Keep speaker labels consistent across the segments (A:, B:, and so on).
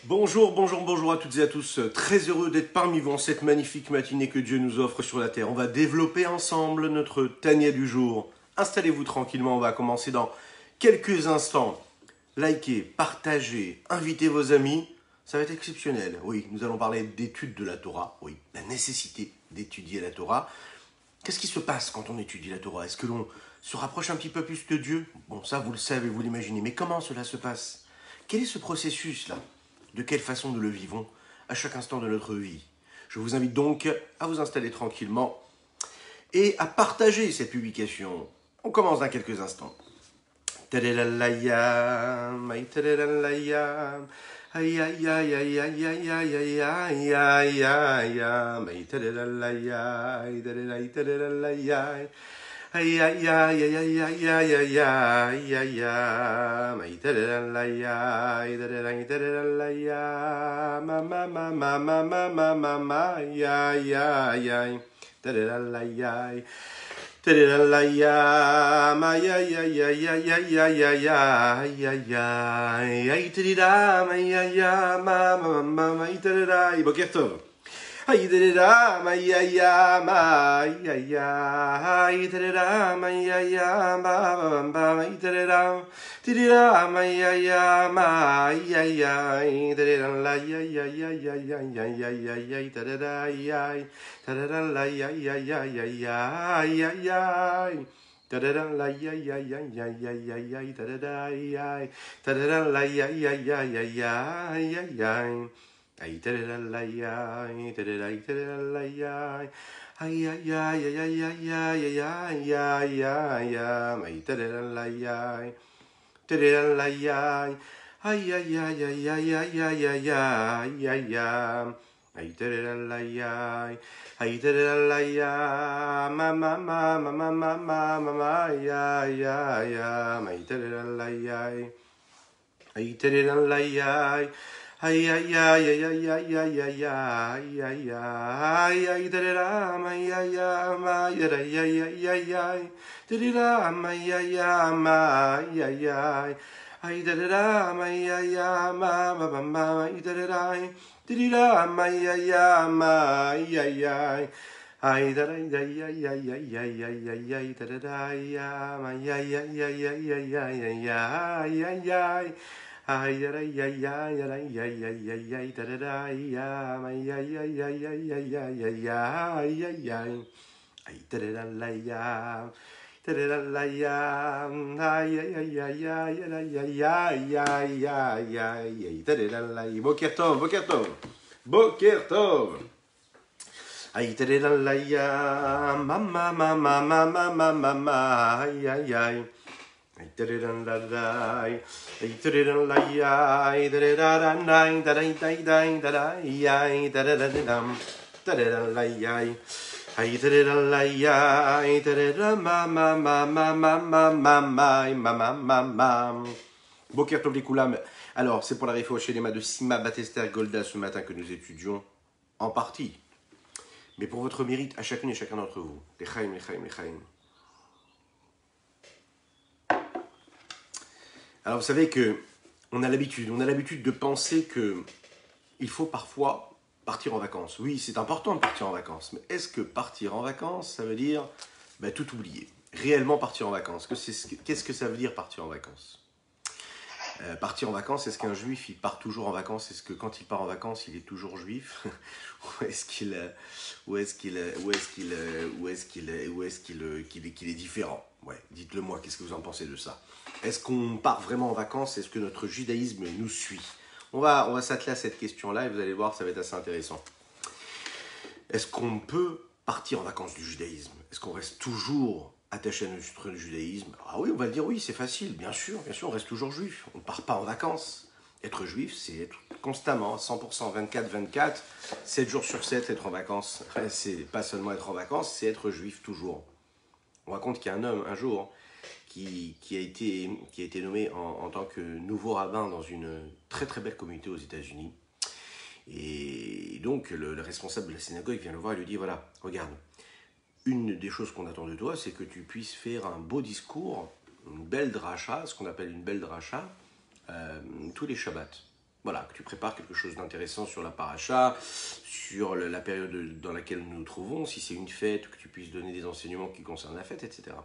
A: Bonjour, bonjour, bonjour à toutes et à tous. Très heureux d'être parmi vous en cette magnifique matinée que Dieu nous offre sur la terre. On va développer ensemble notre Tania du jour. Installez-vous tranquillement, on va commencer dans quelques instants. Likez, partagez, invitez vos amis. Ça va être exceptionnel. Oui, nous allons parler d'études de la Torah. Oui, la nécessité d'étudier la Torah. Qu'est-ce qui se passe quand on étudie la Torah? Est-ce que l'on se rapproche un petit peu plus de Dieu? Bon, ça, vous le savez, vous l'imaginez. Mais comment cela se passe? Quel est ce processus-là? De quelle façon nous le vivons à chaque instant de notre vie? Je vous invite donc à vous installer tranquillement et à partager cette publication. On commence dans quelques instants. Tadalalayam, ay tadalalayam, ay ay ay ay ay ay ay ay ay ay ay tadalalayam, tadalalayam. Ay ay ay ay ay ay ay ay ay ay ay tadalalayam, tadalalayam, ma ma ma ma ma ma ma ma ma ay ay ay ay tadalalayam. Tadadallayam, ay ay ay ay ay ay ay ay ay ay ay ay tadadam, ay ay ay ma ma ma ma ay tadadai. Boker tov. Ay tadadam, ay ay ay ma ay ay ay tadadam, ay ay ay ma ma ma ay tadadam. Tadadam, ay ay ay ma ay ay ay tadadam, ay ay ay ay ay ay ay ay ay ay tadadai ay. Ay ay ay ay ay ay ay ay. Ay ay ay ay ay ay ay ay ay ay. Ay ay ay ay ay ay ay ay. Ay ay ay ay ay. Ay ay ay ay ay ay ay ay ay ay ay. Ay ay ay. Ay ay. Ay ay ay ay ay ay ay ay ay ay ay. Ay tadalalayay, ay tadalalaya, ma ma ma ma ma ma ma ma ma ya ya ya, ay tadalayay, ay tadalayay, ay ay ay ay ay ay ay ay ay ay ay ay tadalam, ay ay ay ma ya ya ya ya ya, tadalam, ay ay ay ma ya ya, ay tadalam, ay ay ay ma ma ma ma ay tadalam. Ay ay ay ay ay ay ay da ay ay ay ay ay ay ay ay ay da da ay ay ay ay ay ay ay ay ay ay ay ay ay da ay ay ay ay ay ay ay ay da da ay ay ay ay ay ay ay ay ay ay ay ay ay da da ay Tadalalayam, ay ay ay ay ay ay ay ay ay ay tadalalay. Boker tov, boker tov, boker tov. Ay tadalayam, mama mama mama mama mama, ay ay ay. Ay tadalalay, ay tadalalay, tadadalanay, taday taday taday ay tadadalam, tadalalay. Ay tadadalaya, ay tadadama ma ma ma ma ma ma ma ma ma ma. Boker tov likoulam. Alors, c'est pour la référence chez les de Sima Batester Golda ce matin que nous étudions en partie. Mais pour votre mérite, à chacune et chacun d'entre vous. Lechaim, lechaim, lechaim. Alors, vous savez que on a l'habitude de penser que il faut parfois partir en vacances. Oui, c'est important de partir en vacances, mais est-ce que partir en vacances, ça veut dire tout oublier? Réellement partir en vacances, qu'est-ce que ça veut dire partir en vacances? Partir en vacances, est-ce qu'un juif, il part toujours en vacances? Est-ce que quand il part en vacances, il est toujours juif? Ou est-ce qu'il est différent? Ouais, dites-le moi, qu'est-ce que vous en pensez de ça? Est-ce qu'on part vraiment en vacances? Est-ce que notre judaïsme nous suit? On va s'atteler à cette question-là et vous allez voir, ça va être assez intéressant. Est-ce qu'on peut partir en vacances du judaïsme? Est-ce qu'on reste toujours attaché à notre judaïsme? Ah oui, on va dire oui, c'est facile, bien sûr, on reste toujours juif. On ne part pas en vacances. Être juif, c'est être constamment, 100%, 24/24, 7 jours sur 7, être en vacances. C'est pas seulement être en vacances, c'est être juif toujours. On raconte qu'il y a un homme, un jour, qui a été nommé en tant que nouveau rabbin dans une très très belle communauté aux États-Unis. Et donc le responsable de la synagogue vient le voir et lui dit, voilà, regarde, une des choses qu'on attend de toi, c'est que tu puisses faire un beau discours, une belle dracha, ce qu'on appelle une belle dracha, tous les Shabbats. Voilà, que tu prépares quelque chose d'intéressant sur la paracha, sur la période dans laquelle nous nous trouvons, si c'est une fête, que tu puisses donner des enseignements qui concernent la fête, etc.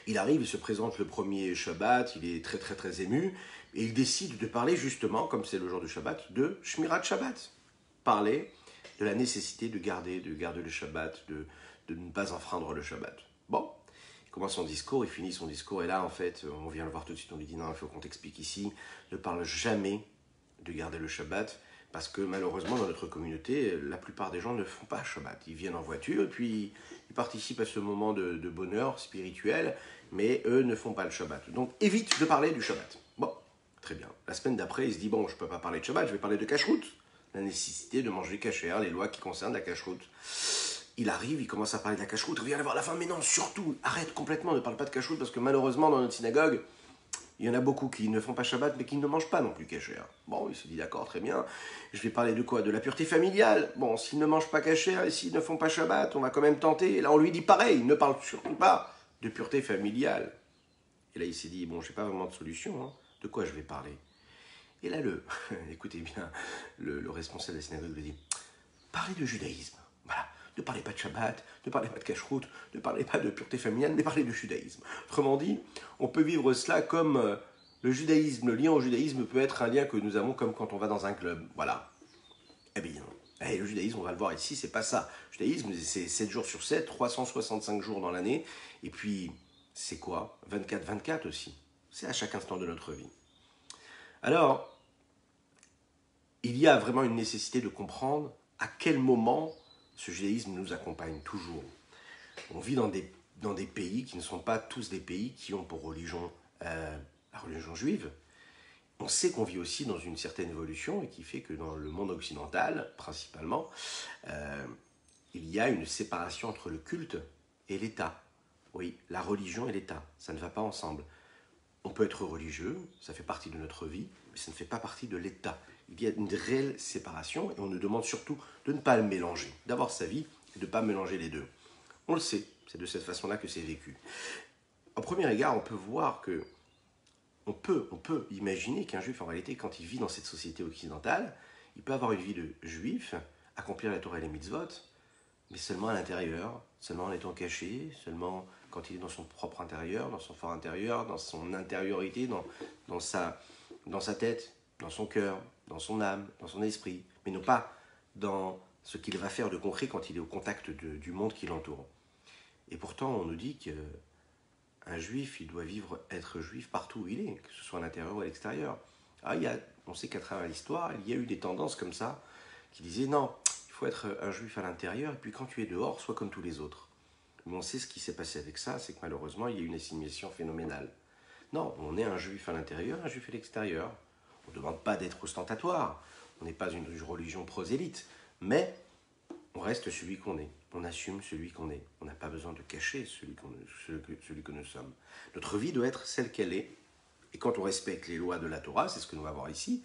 A: Il arrive, il se présente le premier Shabbat, il est très très très ému, et il décide de parler justement, comme c'est le jour du Shabbat, de Shmirat Shabbat. Parler de la nécessité de garder le Shabbat, de ne pas enfreindre le Shabbat. Bon, il commence son discours, il finit son discours, et là en fait, on vient le voir tout de suite, on lui dit non, il faut qu'on t'explique ici, ne parle jamais de garder le Shabbat, parce que malheureusement dans notre communauté, la plupart des gens ne font pas Shabbat. Ils viennent en voiture, et puis ils participent à ce moment de bonheur spirituel, mais eux ne font pas le Shabbat. Donc évite de parler du Shabbat. Bon, très bien. La semaine d'après, il se dit, bon, je ne peux pas parler de Shabbat, je vais parler de Kashrut. La nécessité de manger kasher, les lois qui concernent la Kashrut. Il arrive, il commence à parler de la Kashrut, on vient voir la fin, mais non, surtout, arrête complètement, ne parle pas de Kashrut, parce que malheureusement, dans notre synagogue, il y en a beaucoup qui ne font pas Shabbat, mais qui ne mangent pas non plus kasher. Bon, il se dit, d'accord, très bien. Je vais parler de quoi? De la pureté familiale. Bon, s'ils ne mangent pas kasher et s'ils ne font pas Shabbat, on va quand même tenter. Et là, on lui dit pareil, ne parle surtout pas de pureté familiale. Et là, il s'est dit, bon, je n'ai pas vraiment de solution. Hein. De quoi je vais parler? Et là, écoutez bien, le responsable de la synagogue lui dit, parlez de judaïsme. Voilà. Ne parlez pas de Shabbat, ne parlez pas de Kashrut, ne parlez pas de pureté familiale, mais parlez de judaïsme. Autrement dit, on peut vivre cela comme le judaïsme. Le lien au judaïsme peut être un lien que nous avons comme quand on va dans un club. Voilà. Eh bien, le judaïsme, on va le voir ici, c'est pas ça. Le judaïsme, c'est 7 jours sur 7, 365 jours dans l'année. Et puis, c'est quoi? 24-24 aussi. C'est à chaque instant de notre vie. Alors, il y a vraiment une nécessité de comprendre à quel moment ce judaïsme nous accompagne toujours. On vit dans des pays qui ne sont pas tous des pays qui ont pour religion la religion juive. On sait qu'on vit aussi dans une certaine évolution et qui fait que dans le monde occidental, principalement, il y a une séparation entre le culte et l'État. Oui, la religion et l'État, ça ne va pas ensemble. On peut être religieux, ça fait partie de notre vie, mais ça ne fait pas partie de l'État. Il y a une réelle séparation et on nous demande surtout de ne pas le mélanger, d'avoir sa vie et de ne pas mélanger les deux. On le sait, c'est de cette façon-là que c'est vécu. En premier égard, on peut voir que on peut imaginer qu'un juif, en réalité, quand il vit dans cette société occidentale, il peut avoir une vie de juif, accomplir la Torah et les mitzvot, mais seulement à l'intérieur, seulement en étant caché, seulement quand il est dans son propre intérieur, dans son fort intérieur, dans son intériorité, dans sa tête, dans son cœur, dans son âme, dans son esprit, mais non pas dans ce qu'il va faire de concret quand il est au contact du monde qui l'entoure. Et pourtant, on nous dit qu'un juif, il doit être juif partout où il est, que ce soit à l'intérieur ou à l'extérieur. On sait qu'à travers l'histoire, il y a eu des tendances comme ça qui disaient non, il faut être un juif à l'intérieur, et puis quand tu es dehors, sois comme tous les autres. Mais on sait ce qui s'est passé avec ça, c'est que malheureusement, il y a eu une assimilation phénoménale. Non, on est un juif à l'intérieur, un juif à l'extérieur. On ne demande pas d'être ostentatoire, on n'est pas une religion prosélyte, mais on reste celui qu'on est, on assume celui qu'on est. On n'a pas besoin de cacher celui que nous sommes. Notre vie doit être celle qu'elle est, et quand on respecte les lois de la Torah, c'est ce que nous va voir ici,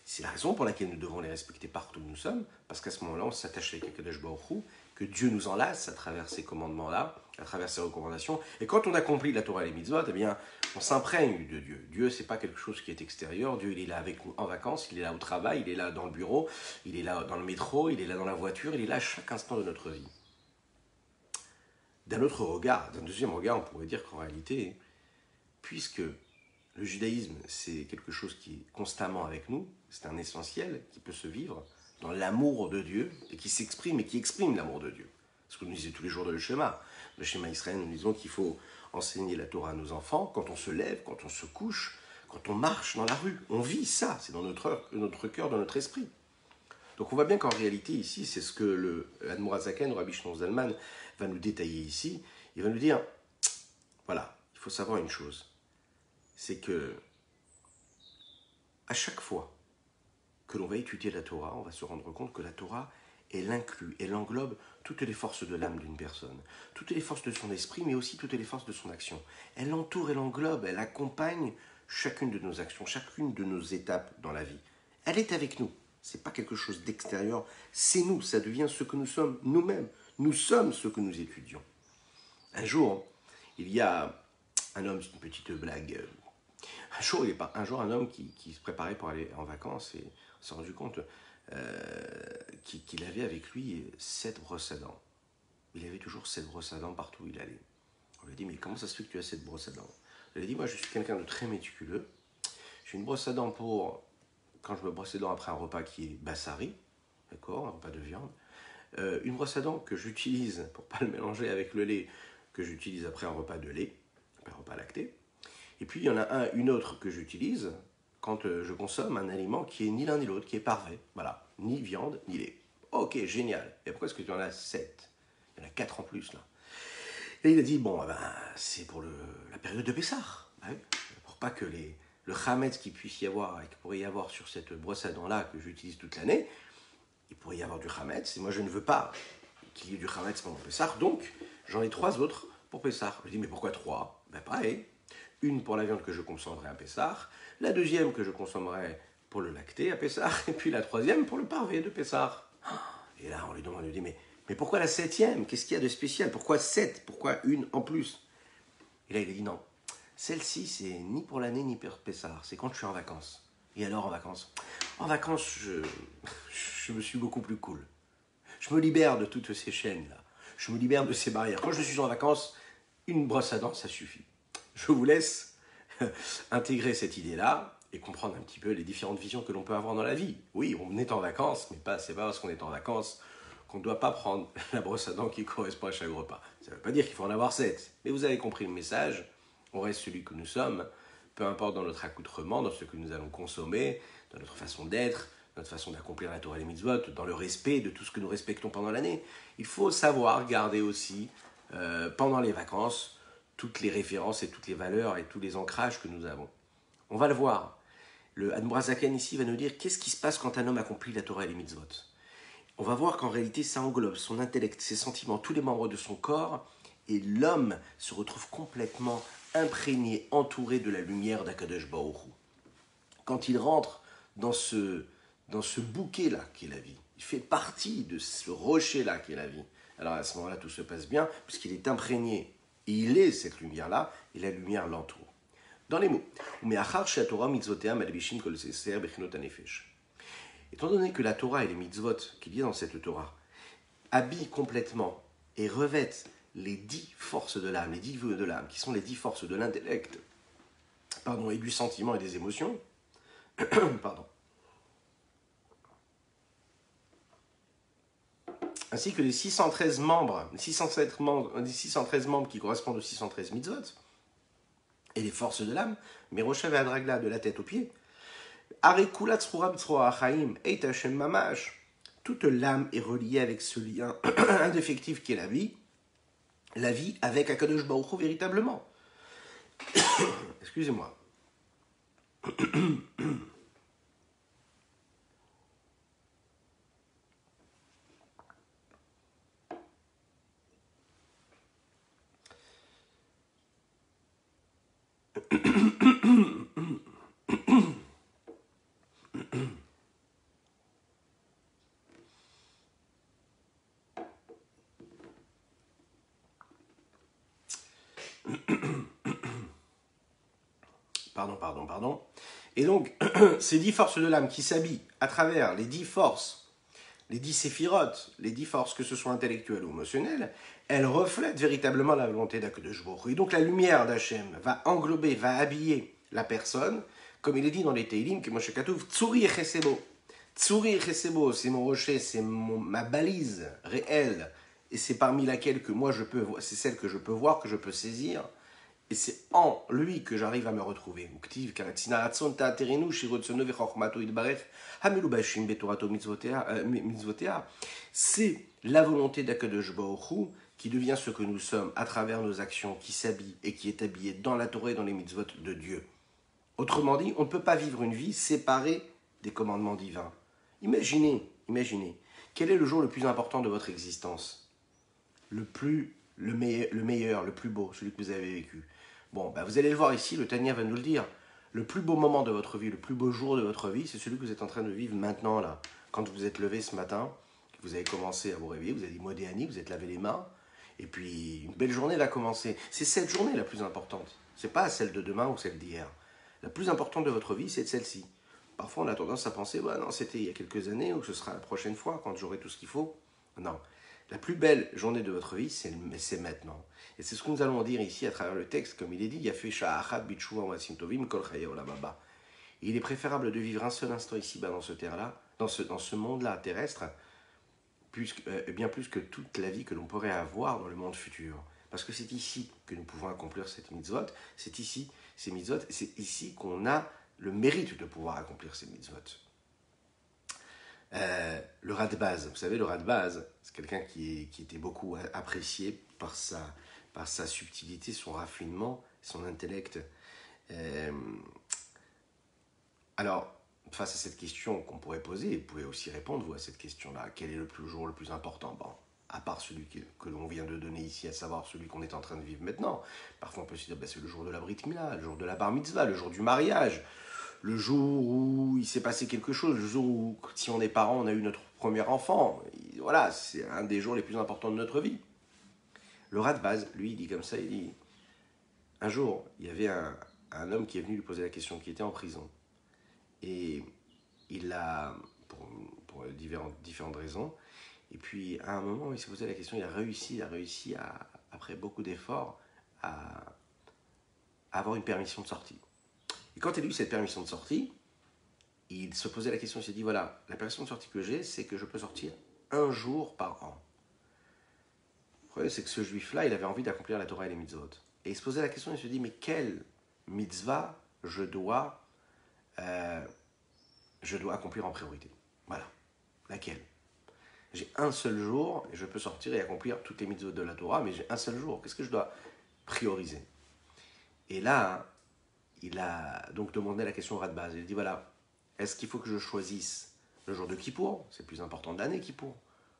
A: c'est la raison pour laquelle nous devons les respecter partout où nous sommes, parce qu'à ce moment-là, on s'attache avec Akadosh Baruch Hu, que Dieu nous enlace à travers ces commandements-là, à travers ces recommandations. Et quand on accomplit la Torah et les mitzvot, eh bien, on s'imprègne de Dieu. Dieu, c'est pas quelque chose qui est extérieur. Dieu, il est là avec nous en vacances, il est là au travail, il est là dans le bureau, il est là dans le métro, il est là dans la voiture, il est là à chaque instant de notre vie. D'un deuxième regard, on pourrait dire qu'en réalité, puisque le judaïsme, c'est quelque chose qui est constamment avec nous, c'est un essentiel qui peut se vivre dans l'amour de Dieu et qui s'exprime et qui exprime l'amour de Dieu. Ce que nous disons tous les jours dans le Shema. Le Shema Israël, nous disons qu'il faut enseigner la Torah à nos enfants quand on se lève, quand on se couche, quand on marche dans la rue. On vit ça, c'est dans notre cœur, dans notre esprit. Donc on voit bien qu'en réalité ici, c'est ce que le Admour HaZaken, le Rabbi Shlomo Zalman, va nous détailler ici. Il va nous dire, voilà, il faut savoir une chose. C'est que à chaque fois que l'on va étudier la Torah, on va se rendre compte que la Torah, elle inclut, elle englobe toutes les forces de l'âme d'une personne, toutes les forces de son esprit, mais aussi toutes les forces de son action. Elle entoure, elle englobe, elle accompagne chacune de nos actions, chacune de nos étapes dans la vie. Elle est avec nous. Ce n'est pas quelque chose d'extérieur, c'est nous, ça devient ce que nous sommes nous-mêmes. Nous sommes ce que nous étudions. Un jour, il y a un homme, c'est une petite blague Un jour, un homme qui se préparait pour aller en vacances et s'est rendu compte qu'il avait avec lui 7 brosses à dents. Il avait toujours 7 brosses à dents partout où il allait. On lui a dit, mais comment ça se fait que tu as 7 brosses à dents? Il a dit, moi je suis quelqu'un de très méticuleux. J'ai une brosse à dents pour quand je me brosse les dents après un repas qui est bassari, d'accord, un repas de viande. Une brosse à dents que j'utilise pour ne pas le mélanger avec le lait, que j'utilise après un repas de lait, après un repas lacté. Et puis il y en a une autre que j'utilise quand je consomme un aliment qui est ni l'un ni l'autre, qui est parfait. Voilà, ni viande, ni lait. Ok, génial. Et pourquoi est-ce que tu en as 7? Il y en a 4 en plus là. Et il a dit, bon, c'est pour la période de Pessah. Ouais, pour pas que le chametz qu'il puisse y avoir, et qu'il pourrait y avoir sur cette brosse à dents-là que j'utilise toute l'année, il pourrait y avoir du chametz. Et moi, je ne veux pas qu'il y ait du chametz pendant Pessah. Donc, j'en ai 3 autres pour Pessah. Je dis, mais pourquoi 3? Pareil. Une pour la viande que je consommerai à Pessah, la deuxième que je consommerai pour le lacté à Pessah, et puis la troisième pour le parvé de Pessah. Et là, on lui demande, on lui dit, mais pourquoi la 7e? Qu'est-ce qu'il y a de spécial? Pourquoi 7? Pourquoi une en plus? Et là, il a dit non. Celle-ci, c'est ni pour l'année ni pour Pessah. C'est quand je suis en vacances. Et alors, en vacances? En vacances, je me suis beaucoup plus cool. Je me libère de toutes ces chaînes-là. Je me libère de ces barrières. Quand je suis en vacances, une brosse à dents, ça suffit. Je vous laisse intégrer cette idée-là et comprendre un petit peu les différentes visions que l'on peut avoir dans la vie. Oui, on est en vacances, mais c'est pas parce qu'on est en vacances qu'on ne doit pas prendre la brosse à dents qui correspond à chaque repas. Ça ne veut pas dire qu'il faut en avoir 7. Mais vous avez compris le message, on reste celui que nous sommes, peu importe dans notre accoutrement, dans ce que nous allons consommer, dans notre façon d'être, notre façon d'accomplir la Torah et les mitzvot, dans le respect de tout ce que nous respectons pendant l'année. Il faut savoir garder aussi, pendant les vacances, toutes les références et toutes les valeurs et tous les ancrages que nous avons. On va le voir. Le Admorazaken ici va nous dire qu'est-ce qui se passe quand un homme accomplit la Torah et les mitzvot. On va voir qu'en réalité, ça englobe son intellect, ses sentiments, tous les membres de son corps, et l'homme se retrouve complètement imprégné, entouré de la lumière d'Akadosh Baruch Hu. Quand il rentre dans ce bouquet-là qui est la vie, il fait partie de ce rocher-là qui est la vie. Alors à ce moment-là, tout se passe bien, puisqu'il est imprégné, et il est cette lumière-là, et la lumière l'entoure. Dans les mots, étant donné que la Torah et les mitzvot qu'il y a dans cette Torah habillent complètement et revêtent les 10 forces de l'âme, les 10 vœux de l'âme, qui sont les 10 forces de l'intellect, et du sentiment et des émotions, ainsi que les 613 membres, les 613 membres qui correspondent aux 613 mitzvot, et les forces de l'âme, Meroshav et Adragla, de la tête aux pieds, toute l'âme est reliée avec ce lien indéfectible qui est la vie avec Akadosh Baruch Hu véritablement. Excusez-moi. Pardon. Et donc, ces 10 forces de l'âme qui s'habillent à travers les 10 forces, les 10 séphirotes, les 10 forces, que ce soit intellectuelles ou émotionnelles, elles reflètent véritablement la volonté d'Akadosh Baruch Hu. Et donc la lumière d'Hachem va englober, va habiller la personne, comme il est dit dans les Teilim, que Moshe Katouf, Tsuri Chesebo. Tsuri Chesebo, c'est mon rocher, c'est ma balise réelle, et c'est parmi laquelle que moi je peux, c'est celle que je peux voir, que je peux saisir. Et c'est en lui que j'arrive à me retrouver. C'est la volonté d'Akadosh Baruch Hu qui devient ce que nous sommes à travers nos actions, qui s'habille et qui est habillé dans la Torah et dans les mitzvot de Dieu. Autrement dit, on ne peut pas vivre une vie séparée des commandements divins. Imaginez, quel est le jour le plus important de votre existence? Le meilleur, le plus beau, celui que vous avez vécu. Bon, vous allez le voir ici, le Tanya va nous le dire. Le plus beau moment de votre vie, le plus beau jour de votre vie, c'est celui que vous êtes en train de vivre maintenant, là. Quand vous êtes levé ce matin, que vous avez commencé à vous réveiller, vous avez dit Modéani, vous êtes lavé les mains, et puis une belle journée va commencer. C'est cette journée la plus importante. C'est pas celle de demain ou celle d'hier. la plus importante de votre vie, c'est celle-ci. Parfois, on a tendance à penser, bah non, c'était il y a quelques années, ou ce sera la prochaine fois, quand j'aurai tout ce qu'il faut. Non. La plus belle journée de votre vie, c'est maintenant. Et c'est ce que nous allons dire ici à travers le texte, comme il est dit, Yafé Sha'achat Bitshuva Wasim Tovim Kol Chaye Olamaba. Il est préférable de vivre un seul instant ici-bas dans ce terre-là, dans ce monde-là terrestre, bien plus que toute la vie que l'on pourrait avoir dans le monde futur. Parce que c'est ici que nous pouvons accomplir cette mitzvot, c'est ici, ces mitzvot, c'est ici qu'on a le mérite de pouvoir accomplir ces mitzvot. Le Radbaz, vous savez, le Radbaz, c'est quelqu'un qui était beaucoup apprécié par sa subtilité, son raffinement, son intellect. Alors, face à cette question qu'on pourrait poser, vous pouvez aussi répondre, vous, à cette question-là. Quel est le jour le plus important? Bon, à part celui que l'on vient de donner ici, à savoir celui qu'on est en train de vivre maintenant. Parfois, on peut se dire, c'est le jour de la Brit Mila, le jour de la Bar Mitzvah, le jour du mariage, le jour où il s'est passé quelque chose, le jour où, si on est parent, on a eu notre premier enfant. Et voilà, c'est un des jours les plus importants de notre vie. Le Radbaz, lui, il dit comme ça, il dit, un jour, il y avait un homme qui est venu lui poser la question, qui était en prison. Et il l'a, pour différentes raisons, et puis à un moment, il s'est posé la question, il a réussi après beaucoup d'efforts, à avoir une permission de sortie. Et quand il a eu cette permission de sortie, il se posait la question, il s'est dit, voilà, la permission de sortie que j'ai, c'est que je peux sortir un jour par an. Le problème, c'est que ce juif-là, il avait envie d'accomplir la Torah et les mitzvot. Et il se posait la question, il se dit, mais quelle mitzvah je dois accomplir en priorité? Voilà. Laquelle? J'ai un seul jour et je peux sortir et accomplir toutes les mitzvot de la Torah, mais j'ai un seul jour. Qu'est-ce que je dois prioriser? Et là, il a donc demandé la question au Radbaz. Il a dit, voilà, est-ce qu'il faut que je choisisse le jour de Kippour, c'est le plus important de l'année, Kippour,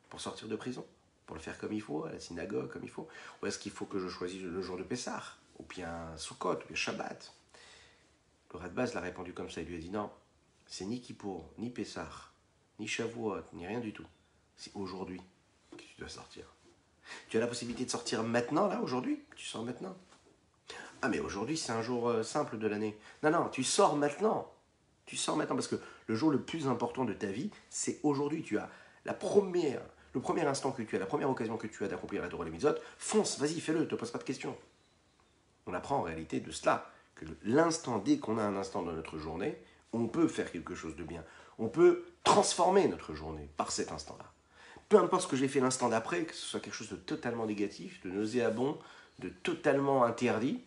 A: pour sortir de prison, pour le faire comme il faut, à la synagogue comme il faut, ou est-ce qu'il faut que je choisisse le jour de Pessah, ou bien Sukkot, ou bien Shabbat? Le Radbaz l'a répondu comme ça, il lui a dit, non, c'est ni Kippour, ni Pessah, ni Shavuot, ni rien du tout. C'est aujourd'hui que tu dois sortir. Tu as la possibilité de sortir maintenant, là, aujourd'hui? Tu sors maintenant? Ah, mais aujourd'hui, c'est un jour simple de l'année. Non, non, tu sors maintenant. Tu sors maintenant, parce que le jour le plus important de ta vie, c'est aujourd'hui. Tu as le premier instant que tu as, la première occasion que tu as d'accomplir la Torah et les mitzvot, fonce, vas-y, fais-le, ne te pose pas de questions. On apprend en réalité de cela, que l'instant, dès qu'on a un instant dans notre journée, on peut faire quelque chose de bien. On peut transformer notre journée par cet instant-là. Peu importe ce que j'ai fait l'instant d'après, que ce soit quelque chose de totalement négatif, de nauséabond, de totalement interdit,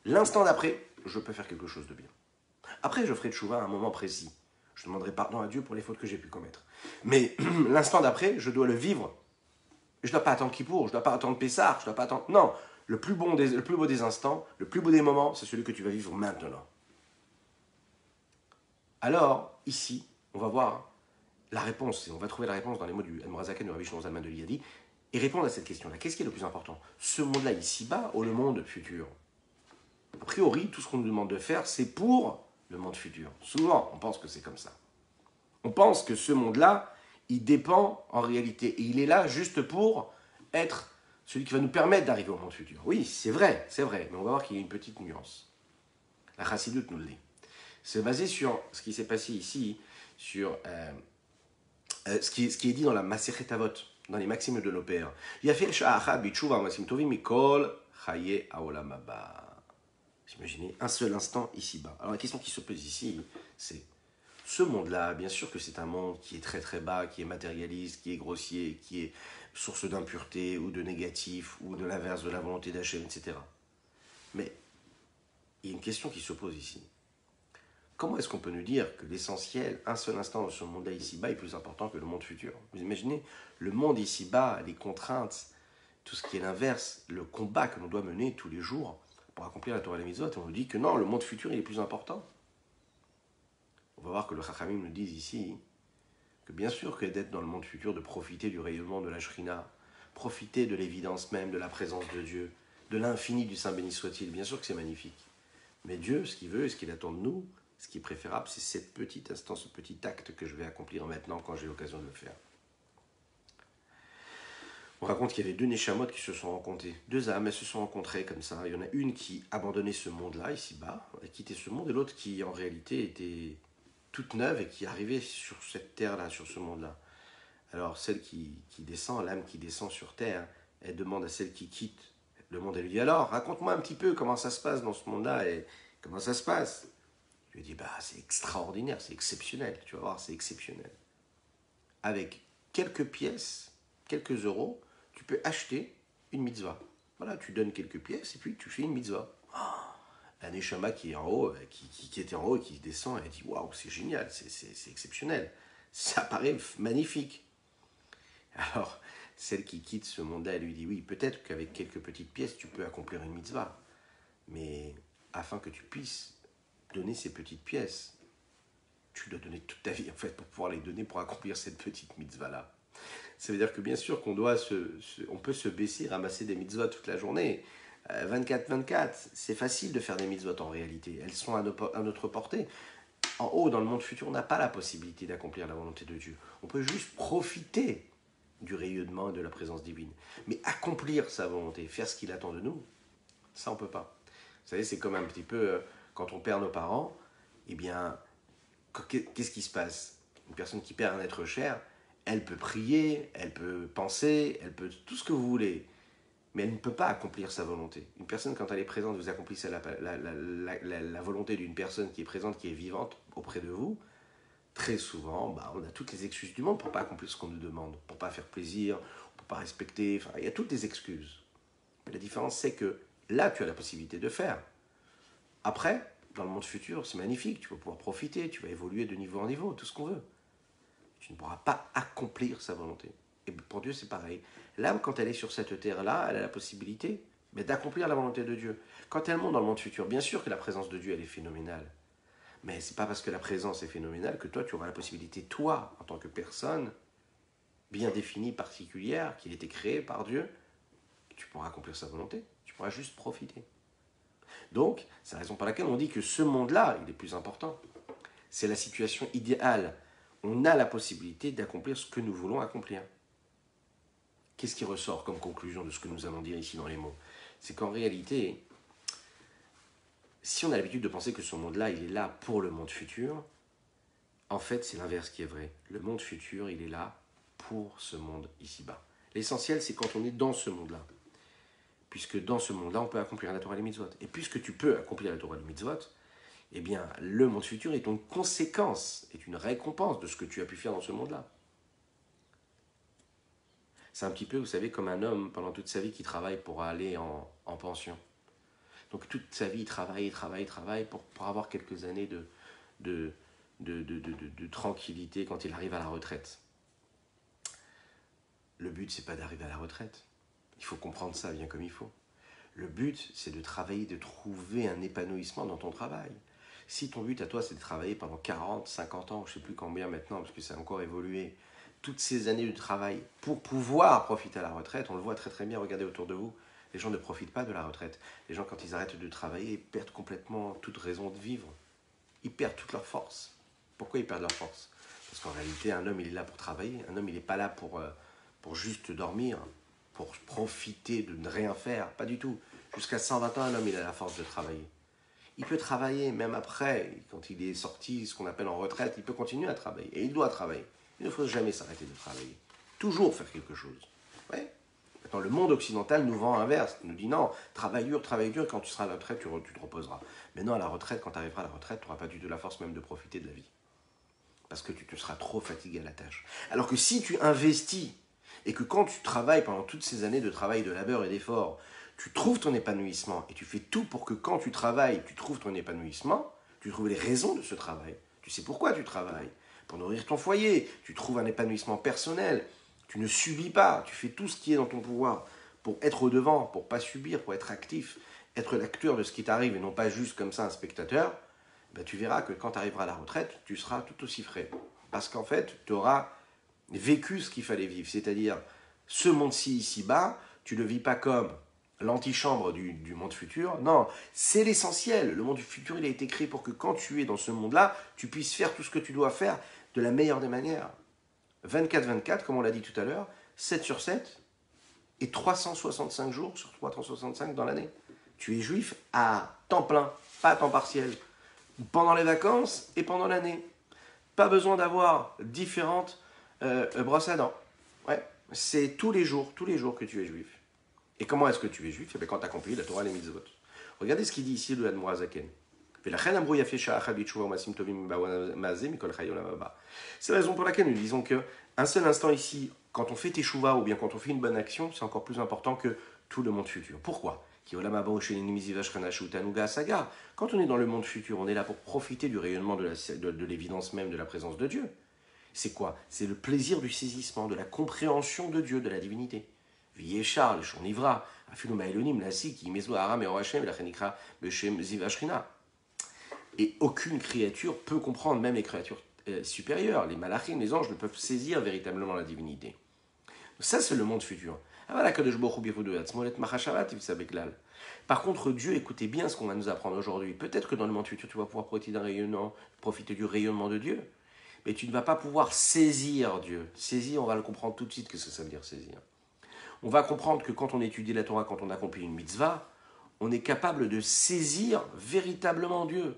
A: l'instant d'après, je peux faire quelque chose de bien. Après, je ferai tchouva à un moment précis. Je demanderai pardon à Dieu pour les fautes que j'ai pu commettre. Mais l'instant d'après, je dois le vivre. Je ne dois pas attendre Kippour, je ne dois pas attendre Pessah, je ne dois pas attendre... Non, le plus beau des instants, le plus beau des moments, c'est celui que tu vas vivre maintenant. Alors, ici, on va voir la réponse, et on va trouver la réponse dans les mots du Admorazaken, du Rabbi Shlomo Zalman de Liadi, et répondre à cette question-là. Qu'est-ce qui est le plus important? Ce monde-là ici-bas ou le monde futur? A priori, tout ce qu'on nous demande de faire, c'est pour le monde futur. Souvent, on pense que c'est comme ça. On pense que ce monde-là, il dépend en réalité, et il est là juste pour être celui qui va nous permettre d'arriver au monde futur. Oui, c'est vrai, mais on va voir qu'il y a une petite nuance. La Chassidut nous le dit. C'est basé sur ce qui s'est passé ici, sur ce qui est dit dans la Masechet Avot, dans les maximes de nos pères. Yafel sha'achad bitshuva masim tovim mikol chaye haolam haba. Imaginez un seul instant ici-bas. Alors la question qui se pose ici, c'est ce monde-là, bien sûr que c'est un monde qui est très très bas, qui est matérialiste, qui est grossier, qui est source d'impureté ou de négatif ou de l'inverse de la volonté d'Hachem, etc. Mais il y a une question qui se pose ici. Comment est-ce qu'on peut nous dire que l'essentiel, un seul instant dans ce monde-là ici-bas, est plus important que le monde futur? Vous imaginez le monde ici-bas, les contraintes, tout ce qui est l'inverse, le combat que l'on doit mener tous les jours pour accomplir la Torah et les mitzvot, et on nous dit que non, le monde futur il est plus important. On va voir que le Chachamim nous dit ici que bien sûr que d'être dans le monde futur, de profiter du rayonnement de la Shrina, profiter de l'évidence même de la présence de Dieu, de l'infini du Saint béni soit-il, bien sûr que c'est magnifique. Mais Dieu, ce qu'il veut et ce qu'il attend de nous, ce qui est préférable, c'est cette petite instant, ce petit acte que je vais accomplir maintenant quand j'ai l'occasion de le faire. On raconte qu'il y avait deux Neshamot qui se sont rencontrées. Deux âmes, elles se sont rencontrées comme ça. Il y en a une qui abandonnait ce monde-là, ici-bas, a quitté ce monde, et l'autre qui, en réalité, était toute neuve et qui arrivait sur cette terre-là, sur ce monde-là. Alors, celle qui descend, l'âme qui descend sur terre, elle demande à celle qui quitte le monde, elle lui dit, alors, raconte-moi un petit peu comment ça se passe dans ce monde-là, et comment ça se passe. Je lui dis, bah, c'est extraordinaire, c'est exceptionnel, tu vas voir, c'est exceptionnel. Avec quelques pièces, quelques euros, tu peux acheter une mitzvah. Voilà, tu donnes quelques pièces et puis tu fais une mitzvah. La Neshama qui est en haut, qui était en haut et qui descend, elle dit waouh, c'est génial, c'est exceptionnel. Ça paraît magnifique. Alors, celle qui quitte ce monde-là, elle lui dit oui, peut-être qu'avec quelques petites pièces, tu peux accomplir une mitzvah. Mais afin que tu puisses donner ces petites pièces, tu dois donner toute ta vie en fait pour pouvoir les donner pour accomplir cette petite mitzvah-là. Ça veut dire que bien sûr qu'on doit on peut se baisser, ramasser des mitzvot toute la journée. 24-24, c'est facile de faire des mitzvot en réalité. Elles sont à notre portée. En haut, dans le monde futur, on n'a pas la possibilité d'accomplir la volonté de Dieu. On peut juste profiter du rayonnement et de la présence divine. Mais accomplir sa volonté, faire ce qu'il attend de nous, ça on ne peut pas. Vous savez, c'est comme un petit peu quand on perd nos parents, eh bien, qu'est-ce qui se passe? Une personne qui perd un être cher, elle peut prier, elle peut penser, elle peut tout ce que vous voulez, mais elle ne peut pas accomplir sa volonté. Une personne, quand elle est présente, vous accomplissez la volonté d'une personne qui est présente, qui est vivante auprès de vous, très souvent, bah, on a toutes les excuses du monde pour ne pas accomplir ce qu'on nous demande, pour ne pas faire plaisir, pour ne pas respecter, enfin, il y a toutes les excuses. Mais la différence, c'est que là, tu as la possibilité de faire. Après, dans le monde futur, c'est magnifique, tu vas pouvoir profiter, tu vas évoluer de niveau en niveau, tout ce qu'on veut. Tu ne pourras pas accomplir sa volonté. Et pour Dieu, c'est pareil. L'âme, quand elle est sur cette terre-là, elle a la possibilité d'accomplir la volonté de Dieu. Quand elle monte dans le monde futur, bien sûr que la présence de Dieu, elle est phénoménale. Mais ce n'est pas parce que la présence est phénoménale que toi, tu auras la possibilité, toi, en tant que personne bien définie, particulière, qui a été créée par Dieu, tu pourras accomplir sa volonté. Tu pourras juste profiter. Donc, c'est la raison pour laquelle on dit que ce monde-là, il est plus important. C'est la situation idéale. On a la possibilité d'accomplir ce que nous voulons accomplir. Qu'est-ce qui ressort comme conclusion de ce que nous allons dire ici dans les mots? C'est qu'en réalité, si on a l'habitude de penser que ce monde-là, il est là pour le monde futur, en fait, c'est l'inverse qui est vrai. Le monde futur, il est là pour ce monde ici-bas. L'essentiel, c'est quand on est dans ce monde-là. Puisque dans ce monde-là, on peut accomplir la Torah et les mitzvot. Et puisque tu peux accomplir la Torah et les mitzvot, eh bien, le monde futur est une conséquence, est une récompense de ce que tu as pu faire dans ce monde-là. C'est un petit peu, vous savez, comme un homme pendant toute sa vie qui travaille pour aller en pension. Donc toute sa vie, il travaille pour avoir quelques années de tranquillité quand il arrive à la retraite. Le but, c'est pas d'arriver à la retraite. Il faut comprendre ça bien comme il faut. Le but, c'est de travailler, de trouver un épanouissement dans ton travail. Si ton but à toi, c'est de travailler pendant 40, 50 ans, je ne sais plus combien maintenant, parce que ça a encore évolué, toutes ces années de travail pour pouvoir profiter à la retraite, on le voit très très bien, regardez autour de vous, les gens ne profitent pas de la retraite. Les gens, quand ils arrêtent de travailler, ils perdent complètement toute raison de vivre. Ils perdent toute leur force. Pourquoi ils perdent leur force? Parce qu'en réalité, un homme, il est là pour travailler. Un homme, il n'est pas là pour juste dormir, pour profiter de ne rien faire. Pas du tout. Jusqu'à 120 ans, un homme, il a la force de travailler. Il peut travailler, même après, quand il est sorti, ce qu'on appelle en retraite, il peut continuer à travailler. Et il doit travailler. Il ne faut jamais s'arrêter de travailler. Toujours faire quelque chose. Ouais. Maintenant, le monde occidental nous vend l'inverse. Il nous dit non, travaille dur, et quand tu seras à la retraite, tu te reposeras. Mais non, à la retraite, quand tu arriveras à la retraite, tu n'auras pas du tout la force même de profiter de la vie. Parce que tu te seras trop fatigué à la tâche. Alors que si tu investis, et que quand tu travailles pendant toutes ces années de travail, de labeur et d'effort, tu trouves ton épanouissement, et tu fais tout pour que quand tu travailles, tu trouves ton épanouissement, tu trouves les raisons de ce travail. Tu sais pourquoi tu travailles. Pour nourrir ton foyer, tu trouves un épanouissement personnel, tu ne subis pas, tu fais tout ce qui est dans ton pouvoir pour être au devant, pour ne pas subir, pour être actif, être l'acteur de ce qui t'arrive et non pas juste comme ça un spectateur, ben tu verras que quand tu arriveras à la retraite, tu seras tout aussi frais. Parce qu'en fait, tu auras vécu ce qu'il fallait vivre, c'est-à-dire ce monde-ci ici-bas, tu ne le vis pas comme l'antichambre du monde futur. Non, c'est l'essentiel. Le monde du futur, il a été créé pour que quand tu es dans ce monde-là, tu puisses faire tout ce que tu dois faire de la meilleure des manières. 24-24, comme on l'a dit tout à l'heure, 7 sur 7, et 365 jours sur 365 dans l'année. Tu es juif à temps plein, pas à temps partiel, pendant les vacances et pendant l'année. Pas besoin d'avoir différentes brosses à dents. Ouais, c'est tous les jours que tu es juif. Et comment est-ce que tu es juif? Eh bien, quand tu accomplis la Torah et les mitzvot. Regardez ce qu'il dit ici le Admor Hazaken. C'est la raison pour laquelle nous disons qu'un seul instant ici, quand on fait teshuva ou bien quand on fait une bonne action, c'est encore plus important que tout le monde futur. Pourquoi? Quand on est dans le monde futur, on est là pour profiter du rayonnement de l'évidence même de la présence de Dieu. C'est quoi? C'est le plaisir du saisissement, de la compréhension de Dieu, de la divinité. V'yeshar, le shonivra, afilou ma'elonim, nasi, ki mezo aram et orachem, la chenikra, beshem ziv ashrina. Et aucune créature peut comprendre, même les créatures supérieures, les malachim, les anges, ne peuvent saisir véritablement la divinité. Ça, c'est le monde futur. Par contre, Dieu, écoutez bien ce qu'on va nous apprendre aujourd'hui. Peut-être que dans le monde futur, tu vas pouvoir profiter du rayonnement de Dieu, mais tu ne vas pas pouvoir saisir Dieu. Saisir, on va le comprendre tout de suite, qu'est-ce que ça veut dire saisir. On va comprendre que quand on étudie la Torah, quand on accomplit une mitzvah, on est capable de saisir véritablement Dieu.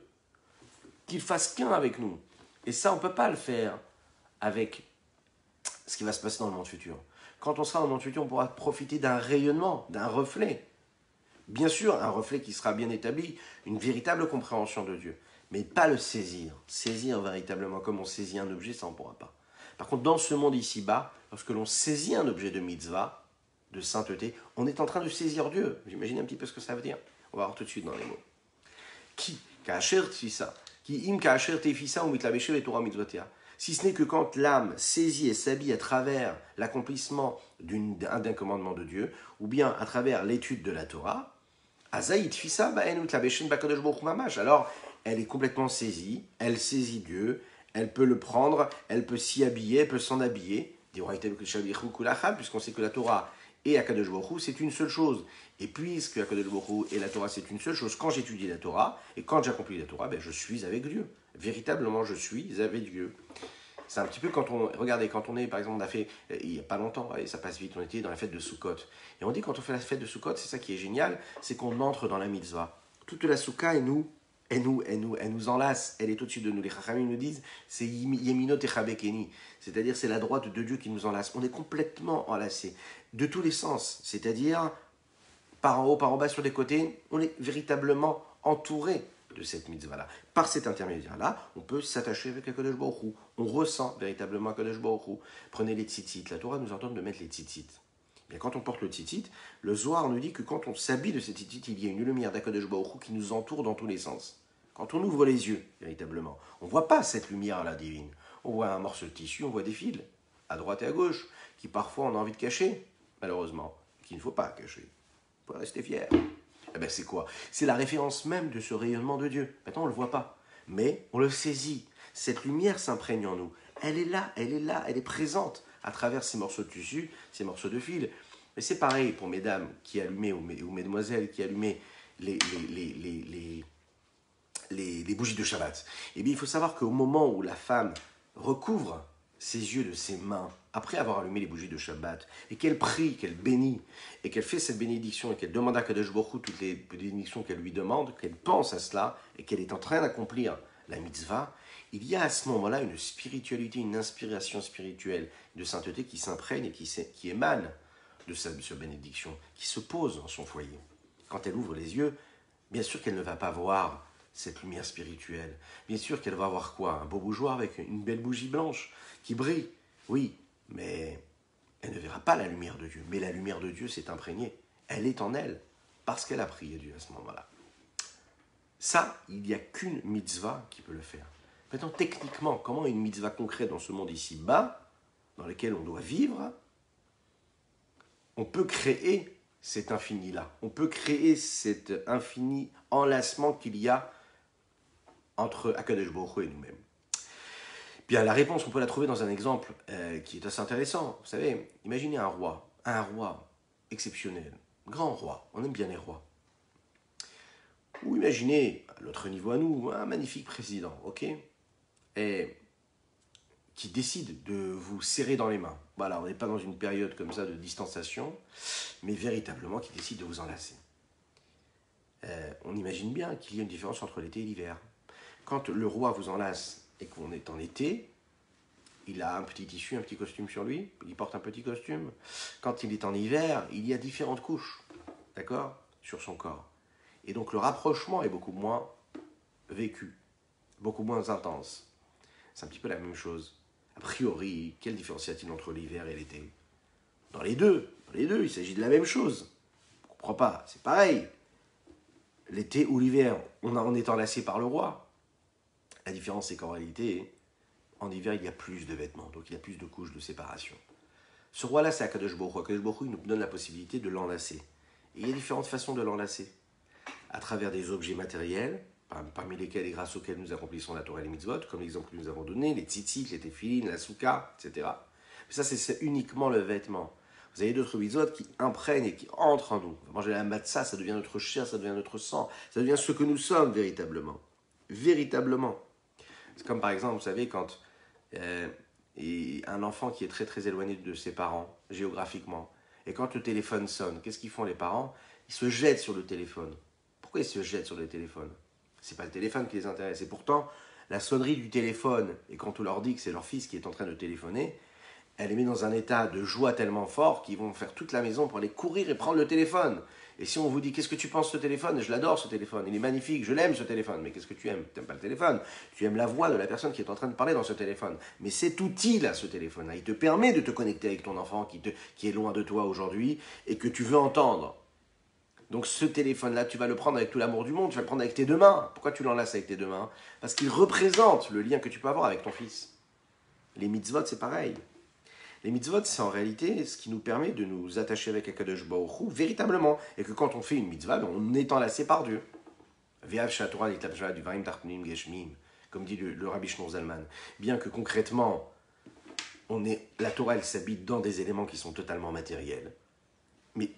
A: Qu'il fasse qu'un avec nous. Et ça, on ne peut pas le faire avec ce qui va se passer dans le monde futur. Quand on sera dans le monde futur, on pourra profiter d'un rayonnement, d'un reflet. Bien sûr, un reflet qui sera bien établi, une véritable compréhension de Dieu. Mais pas le saisir. Saisir véritablement comme on saisit un objet, ça on ne pourra pas. Par contre, dans ce monde ici-bas, lorsque l'on saisit un objet de mitzvah, de sainteté, on est en train de saisir Dieu. Vous imaginez un petit peu ce que ça veut dire? On va voir tout de suite dans les mots. Qui? Kacher tfisa. Qui im kacher tefisa ou mitlabeshe et Torah mitzvotea. Si ce n'est que quand l'âme saisit et s'habille à travers l'accomplissement d'un commandement de Dieu, ou bien à travers l'étude de la Torah, alors elle est complètement saisie, elle saisit Dieu, elle peut le prendre, elle peut s'y habiller, elle peut s'en habiller, puisqu'on sait que la Torah et Akadosh Baruch Hu, c'est une seule chose. Et puisque Akadosh Baruch Hu et la Torah, c'est une seule chose, quand j'étudie la Torah, et quand j'accomplis la Torah, ben, je suis avec Dieu. Véritablement, je suis avec Dieu. C'est un petit peu quand on est, par exemple, on a fait, il n'y a pas longtemps, et ça passe vite, on était dans la fête de Sukkot. Et on dit quand on fait la fête de Sukkot, c'est ça qui est génial, c'est qu'on entre dans la mitzvah. Toute la soukha elle nous enlace, elle est au-dessus de nous. Les chachamim nous disent, c'est yeminot et chabekeni, c'est-à-dire c'est la droite de Dieu qui nous enlace. On est complètement enlacés, de tous les sens, c'est-à-dire par en haut, par en bas, sur les côtés, on est véritablement entouré de cette mitzvah-là. Par cet intermédiaire-là, on peut s'attacher avec Akadosh Baruch Hu. On ressent véritablement Akadosh Baruch Hu. Prenez les tzitzit. La Torah nous ordonne de mettre les tzitzit. Bien, quand on porte le tzitzit, le Zohar nous dit que quand on s'habille de ces tzitzit, il y a une lumière d'Akadosh Baruch Hu qui nous entoure dans tous les sens. Quand on ouvre les yeux, véritablement, on ne voit pas cette lumière-là divine. On voit un morceau de tissu, on voit des fils, à droite et à gauche, qui parfois on a envie de cacher, malheureusement, qu'il ne faut pas cacher. Il faut rester fier. Eh bien, c'est quoi? C'est la référence même de ce rayonnement de Dieu. Maintenant, on ne le voit pas, mais on le saisit. Cette lumière s'imprègne en nous. Elle est là, elle est présente à travers ces morceaux de tissu, ces morceaux de fil. Mais c'est pareil pour mesdames qui allumaient, ou mesdemoiselles qui allumaient les bougies de Shabbat. Eh bien, il faut savoir qu'au moment où la femme recouvre ses yeux de ses mains, après avoir allumé les bougies de Shabbat, et qu'elle prie, qu'elle bénit, et qu'elle fait cette bénédiction, et qu'elle demande à Kadosh Baruch Hu toutes les bénédictions qu'elle lui demande, qu'elle pense à cela, et qu'elle est en train d'accomplir la mitzvah, il y a à ce moment-là une spiritualité, une inspiration spirituelle de sainteté qui s'imprègne et qui émane de cette bénédiction, qui se pose dans son foyer. Quand elle ouvre les yeux, bien sûr qu'elle ne va pas voir cette lumière spirituelle. Bien sûr qu'elle va voir quoi? Un beau bougeoir avec une belle bougie blanche qui brille. Oui, mais elle ne verra pas la lumière de Dieu. Mais la lumière de Dieu s'est imprégnée. Elle est en elle, parce qu'elle a prié Dieu à ce moment-là. Ça, il n'y a qu'une mitzvah qui peut le faire. Maintenant, techniquement, comment une mitzvah concrète dans ce monde ici-bas, dans lequel on doit vivre, on peut créer cet infini-là. On peut créer cet infini enlacement qu'il y a entre Akadosh Baruch Hu et nous-mêmes. Bien, la réponse, on peut la trouver dans un exemple qui est assez intéressant. Vous savez, imaginez un roi exceptionnel, grand roi, on aime bien les rois. Ou imaginez, à l'autre niveau à nous, un magnifique président, ok? Et qui décide de vous serrer dans les mains. Voilà, on n'est pas dans une période comme ça de distanciation, mais véritablement qui décide de vous enlacer. On imagine bien qu'il y a une différence entre l'été et l'hiver. Quand le roi vous enlace et qu'on est en été, il a un petit tissu, un petit costume sur lui, il porte un petit costume. Quand il est en hiver, il y a différentes couches, d'accord, sur son corps. Et donc le rapprochement est beaucoup moins vécu, beaucoup moins intense. C'est un petit peu la même chose. A priori, quelle différence y a-t-il entre l'hiver et l'été? Dans les deux, il s'agit de la même chose. Je ne comprends pas, c'est pareil. L'été ou l'hiver, on est enlacé par le roi. La différence, c'est qu'en réalité, en hiver, il y a plus de vêtements, donc il y a plus de couches de séparation. Ce roi-là, c'est Akadosh Baruch Hu. Akadosh Baruch Hu, il nous donne la possibilité de l'enlacer. Et il y a différentes façons de l'enlacer. À travers des objets matériels, parmi lesquels et grâce auxquels nous accomplissons la Torah et les mitzvot, comme l'exemple que nous avons donné, les tzitzit, les téphilines, la souka, etc. Mais ça, c'est uniquement le vêtement. Vous avez d'autres mitzvot qui imprègnent et qui entrent en nous. Manger la matzah, ça devient notre chair, ça devient notre sang, ça devient ce que nous sommes véritablement. Véritablement. C'est comme par exemple, vous savez, quand un enfant qui est très très éloigné de ses parents, géographiquement, et quand le téléphone sonne, qu'est-ce qu'ils font les parents? Ils se jettent sur le téléphone. Pourquoi ils se jettent sur le téléphone? C'est pas le téléphone qui les intéresse. Et pourtant, la sonnerie du téléphone, et quand on leur dit que c'est leur fils qui est en train de téléphoner, elle les met dans un état de joie tellement fort qu'ils vont faire toute la maison pour aller courir et prendre le téléphone. Et si on vous dit, qu'est-ce que tu penses de ce téléphone? Je l'adore ce téléphone, il est magnifique, je l'aime ce téléphone. Mais qu'est-ce que tu aimes? Tu n'aimes pas le téléphone, tu aimes la voix de la personne qui est en train de parler dans ce téléphone. Mais cet outil-là, ce téléphone-là, il te permet de te connecter avec ton enfant qui est loin de toi aujourd'hui et que tu veux entendre. Donc ce téléphone-là, tu vas le prendre avec tout l'amour du monde, tu vas le prendre avec tes deux mains. Pourquoi tu l'enlaces avec tes deux mains? Parce qu'il représente le lien que tu peux avoir avec ton fils. Les mitzvot, c'est pareil. Les mitzvot, c'est en réalité ce qui nous permet de nous attacher avec Akadosh Baruch Hu véritablement. Et que quand on fait une mitzvah, on est enlacé par Dieu. Comme dit le Rabbi Shneur Zalman. Bien que concrètement, la Torah, elle s'habite dans des éléments qui sont totalement matériels. Mais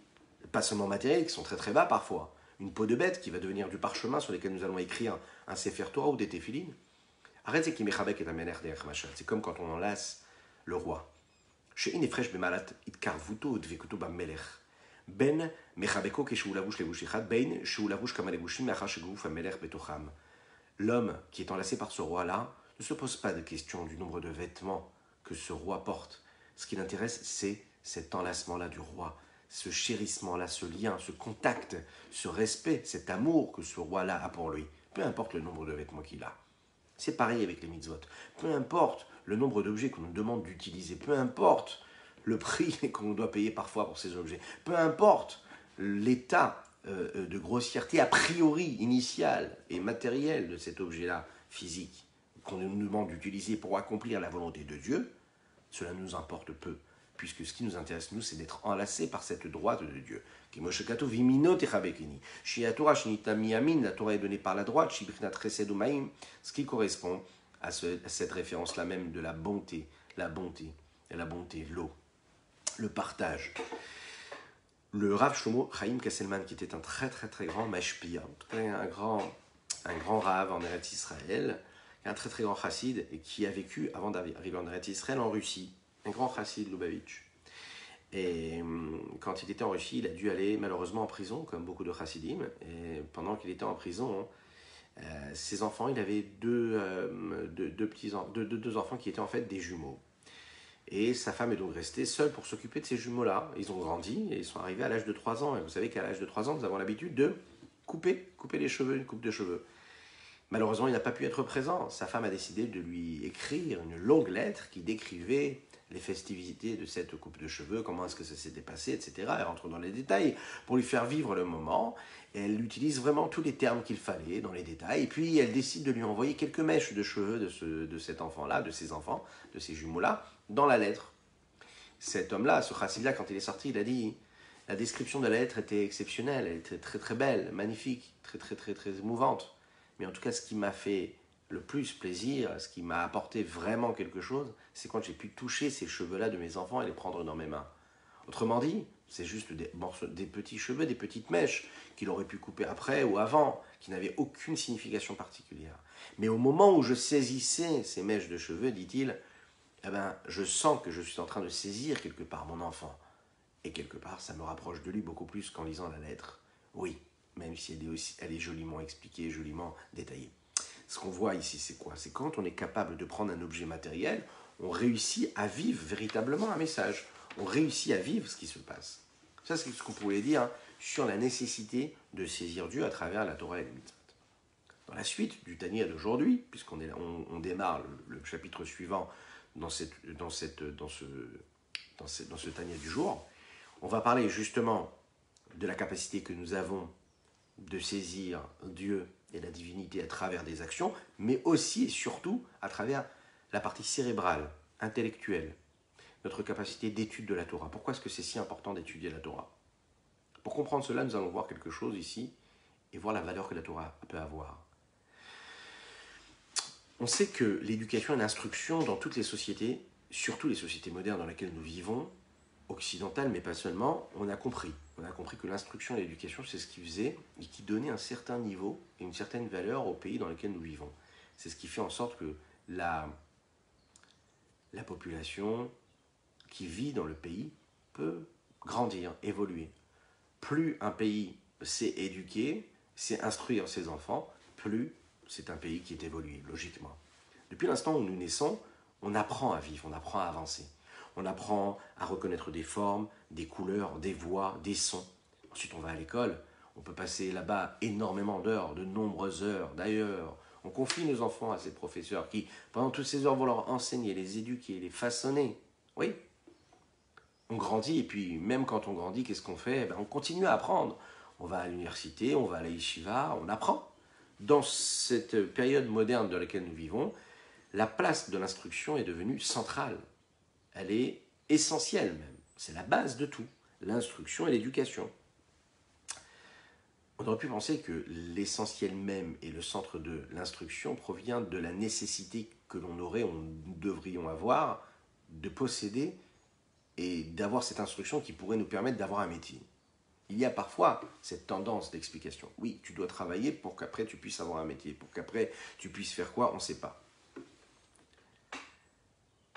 A: pas seulement matériels, qui sont très très bas parfois. Une peau de bête qui va devenir du parchemin sur lequel nous allons écrire un Sefer Torah ou des téphilines. C'est comme quand on enlace le roi. שאין הפרש במעלת התקרבותו ודבקותו במלך, בין מחבקו כשהוא לבוש לבוש אחד, בין שהוא לבוש כמה לבושים מאחר שגוף המלך בתוכם. L'homme qui est enlacé par ce roi-là ne se pose pas de question du nombre de vêtements que ce roi porte. Ce qui l'intéresse, c'est cet enlacement-là du roi, ce chérissement-là, ce lien, ce contact, ce respect, cet amour que ce roi-là a pour lui. Peu importe le nombre de vêtements qu'il a. C'est pareil avec les mitzvot. Peu importe le nombre d'objets qu'on nous demande d'utiliser, peu importe le prix qu'on doit payer parfois pour ces objets, peu importe l'état de grossièreté a priori initial et matériel de cet objet-là, physique, qu'on nous demande d'utiliser pour accomplir la volonté de Dieu, cela nous importe peu, puisque ce qui nous intéresse, nous, c'est d'être enlacés par cette droite de Dieu. La Torah est donnée par la droite, ce qui correspond à cette référence-là même de la bonté, l'eau, le partage. Le Rav Shlomo Chaim Kesselman, qui était un très très très grand mashpia, un grand Rav en Eretz Israël, un très très grand chassid, et qui a vécu, avant d'arriver en Eretz Israël, en Russie, un grand chassid Lubavitch. Et quand il était en Russie, il a dû aller malheureusement en prison, comme beaucoup de chassidim, et pendant qu'il était en prison, ses enfants, il avait deux enfants qui étaient en fait des jumeaux. Et sa femme est donc restée seule pour s'occuper de ces jumeaux-là. Ils ont grandi et ils sont arrivés à l'âge de 3 ans. Et vous savez qu'à l'âge de 3 ans, nous avons l'habitude de couper les cheveux, une coupe de cheveux. Malheureusement, il n'a pas pu être présent. Sa femme a décidé de lui écrire une longue lettre qui décrivait les festivités de cette coupe de cheveux, comment est-ce que ça s'était passé, etc. Elle rentre dans les détails pour lui faire vivre le moment. Et elle utilise vraiment tous les termes qu'il fallait dans les détails. Et puis, elle décide de lui envoyer quelques mèches de cheveux de cet enfant-là, de ses enfants, de ces jumeaux-là, dans la lettre. Cet homme-là, ce chassid-là, quand il est sorti, il a dit, la description de la lettre était exceptionnelle, elle était très très belle, magnifique, très très très très émouvante. Mais en tout cas, ce qui m'a fait le plus plaisir, ce qui m'a apporté vraiment quelque chose, c'est quand j'ai pu toucher ces cheveux-là de mes enfants et les prendre dans mes mains. Autrement dit, c'est juste des petits cheveux, des petites mèches qu'il aurait pu couper après ou avant, qui n'avaient aucune signification particulière. Mais au moment où je saisissais ces mèches de cheveux, dit-il, eh ben, je sens que je suis en train de saisir quelque part mon enfant. Et quelque part, ça me rapproche de lui beaucoup plus qu'en lisant la lettre. Oui, même si elle est joliment expliquée, joliment détaillée. Ce qu'on voit ici, c'est quoi? C'est quand on est capable de prendre un objet matériel, on réussit à vivre véritablement un message. On réussit à vivre ce qui se passe. Ça, c'est ce qu'on pourrait dire sur la nécessité de saisir Dieu à travers la Torah et les mitzvot. Dans la suite du Tanya d'aujourd'hui, puisqu'on on démarre le chapitre suivant dans ce Tanya du jour, on va parler justement de la capacité que nous avons de saisir Dieu et la divinité à travers des actions, mais aussi et surtout à travers la partie cérébrale, intellectuelle, notre capacité d'étude de la Torah. Pourquoi est-ce que c'est si important d'étudier la Torah? Pour comprendre cela, nous allons voir quelque chose ici et voir la valeur que la Torah peut avoir. On sait que l'éducation et l'instruction dans toutes les sociétés, surtout les sociétés modernes dans lesquelles nous vivons, occidentales, mais pas seulement, on a compris. On a compris que l'instruction et l'éducation, c'est ce qui faisait et qui donnait un certain niveau et une certaine valeur au pays dans lequel nous vivons. C'est ce qui fait en sorte que la population qui vit dans le pays peut grandir, évoluer. Plus un pays sait éduquer, sait instruire ses enfants, plus c'est un pays qui est évolué, logiquement. Depuis l'instant où nous naissons, on apprend à vivre, on apprend à avancer. On apprend à reconnaître des formes, des couleurs, des voix, des sons. Ensuite, on va à l'école. On peut passer là-bas énormément d'heures, de nombreuses heures. D'ailleurs, on confie nos enfants à ces professeurs qui, pendant toutes ces heures, vont leur enseigner, les éduquer, les façonner. Oui. On grandit, et puis même quand on grandit, qu'est-ce qu'on fait? On continue à apprendre. On va à l'université, on va à la yeshiva, on apprend. Dans cette période moderne dans laquelle nous vivons, la place de l'instruction est devenue centrale. Elle est essentielle même. C'est la base de tout. L'instruction et l'éducation. On aurait pu penser que l'essentiel même et le centre de l'instruction provient de la nécessité que l'on aurait, nous devrions avoir, de posséder et d'avoir cette instruction qui pourrait nous permettre d'avoir un métier. Il y a parfois cette tendance d'explication. Oui, tu dois travailler pour qu'après tu puisses avoir un métier. Pour qu'après tu puisses faire quoi, on ne sait pas.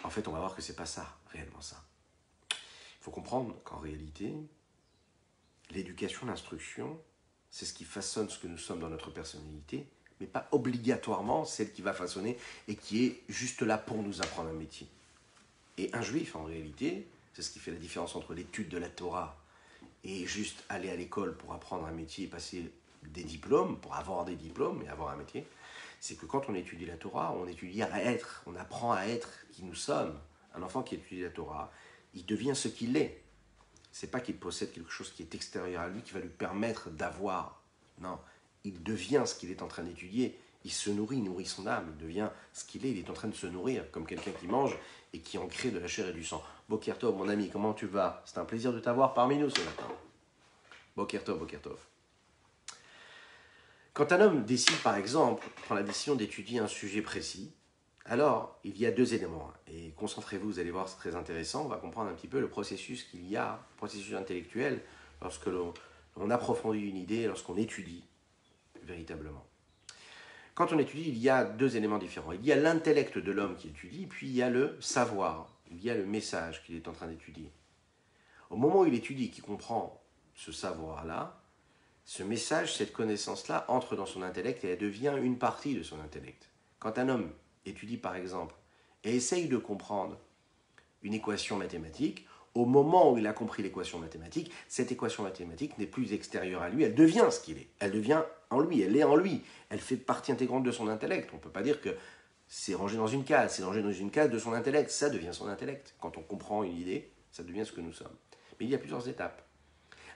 A: En fait, on va voir que ce n'est pas ça, réellement ça. Il faut comprendre qu'en réalité, l'éducation, l'instruction, c'est ce qui façonne ce que nous sommes dans notre personnalité, mais pas obligatoirement celle qui va façonner et qui est juste là pour nous apprendre un métier. Et un juif, en réalité, c'est ce qui fait la différence entre l'étude de la Torah et juste aller à l'école pour apprendre un métier et passer des diplômes, pour avoir des diplômes et avoir un métier, c'est que quand on étudie la Torah, on étudie à être, on apprend à être qui nous sommes. Un enfant qui étudie la Torah, il devient ce qu'il est. C'est pas qu'il possède quelque chose qui est extérieur à lui, qui va lui permettre d'avoir. Non, il devient ce qu'il est en train d'étudier. Il se nourrit, il nourrit son âme, il devient ce qu'il est en train de se nourrir, comme quelqu'un qui mange et qui en crée de la chair et du sang. Boker Tov, mon ami, comment tu vas? C'est un plaisir de t'avoir parmi nous ce matin. Boker Tov, Boker Tov. Quand un homme décide, par exemple, prend la décision d'étudier un sujet précis, alors il y a deux éléments. Et concentrez-vous, vous allez voir, c'est très intéressant. On va comprendre un petit peu le processus qu'il y a, le processus intellectuel, lorsque l'on approfondit une idée, lorsqu'on étudie véritablement. Quand on étudie, il y a deux éléments différents. Il y a l'intellect de l'homme qui étudie, puis il y a le savoir, il y a le message qu'il est en train d'étudier. Au moment où il étudie, qu'il comprend ce savoir-là, ce message, cette connaissance-là, entre dans son intellect et elle devient une partie de son intellect. Quand un homme étudie, par exemple, et essaye de comprendre une équation mathématique, au moment où il a compris l'équation mathématique, cette équation mathématique n'est plus extérieure à lui, elle devient ce qu'il est. Elle devient en lui, elle est en lui. Elle fait partie intégrante de son intellect. On ne peut pas dire que c'est rangé dans une case, c'est rangé dans une case de son intellect. Ça devient son intellect. Quand on comprend une idée, ça devient ce que nous sommes. Mais il y a plusieurs étapes.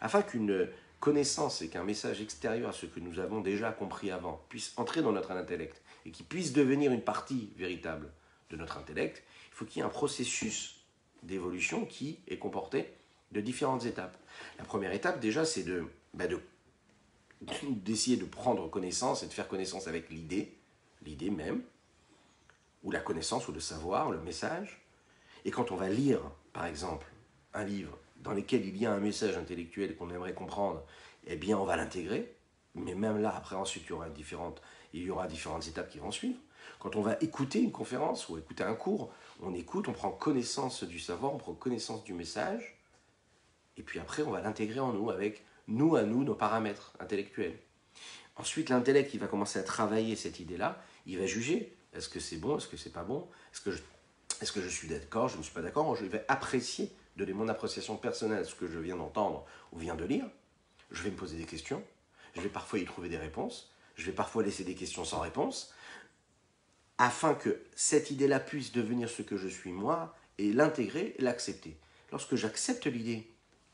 A: Afin qu'une connaissance et qu'un message extérieur à ce que nous avons déjà compris avant puisse entrer dans notre intellect et qui puisse devenir une partie véritable de notre intellect, il faut qu'il y ait un processus d'évolution qui est comporté de différentes étapes. La première étape, déjà, c'est d'essayer de prendre connaissance et de faire connaissance avec l'idée même, ou la connaissance, ou le savoir, le message. Et quand on va lire, par exemple, un livre dans lequel il y a un message intellectuel qu'on aimerait comprendre, eh bien on va l'intégrer, mais même là, après, ensuite, il y aura différentes étapes qui vont suivre. Quand on va écouter une conférence ou écouter un cours, On écoute, on prend connaissance du savoir, on prend connaissance du message, et puis après, on va l'intégrer en nous, avec nous à nous, nos paramètres intellectuels. Ensuite, l'intellect, il va commencer à travailler cette idée-là, il va juger, est-ce que c'est bon, est-ce que c'est pas bon, est-ce que je suis d'accord, je ne suis pas d'accord, je vais apprécier, donner mon appréciation personnelle à ce que je viens d'entendre ou viens de lire, je vais me poser des questions, je vais parfois y trouver des réponses, je vais parfois laisser des questions sans réponse, afin que cette idée-là puisse devenir ce que je suis moi, et l'intégrer et l'accepter. Lorsque j'accepte l'idée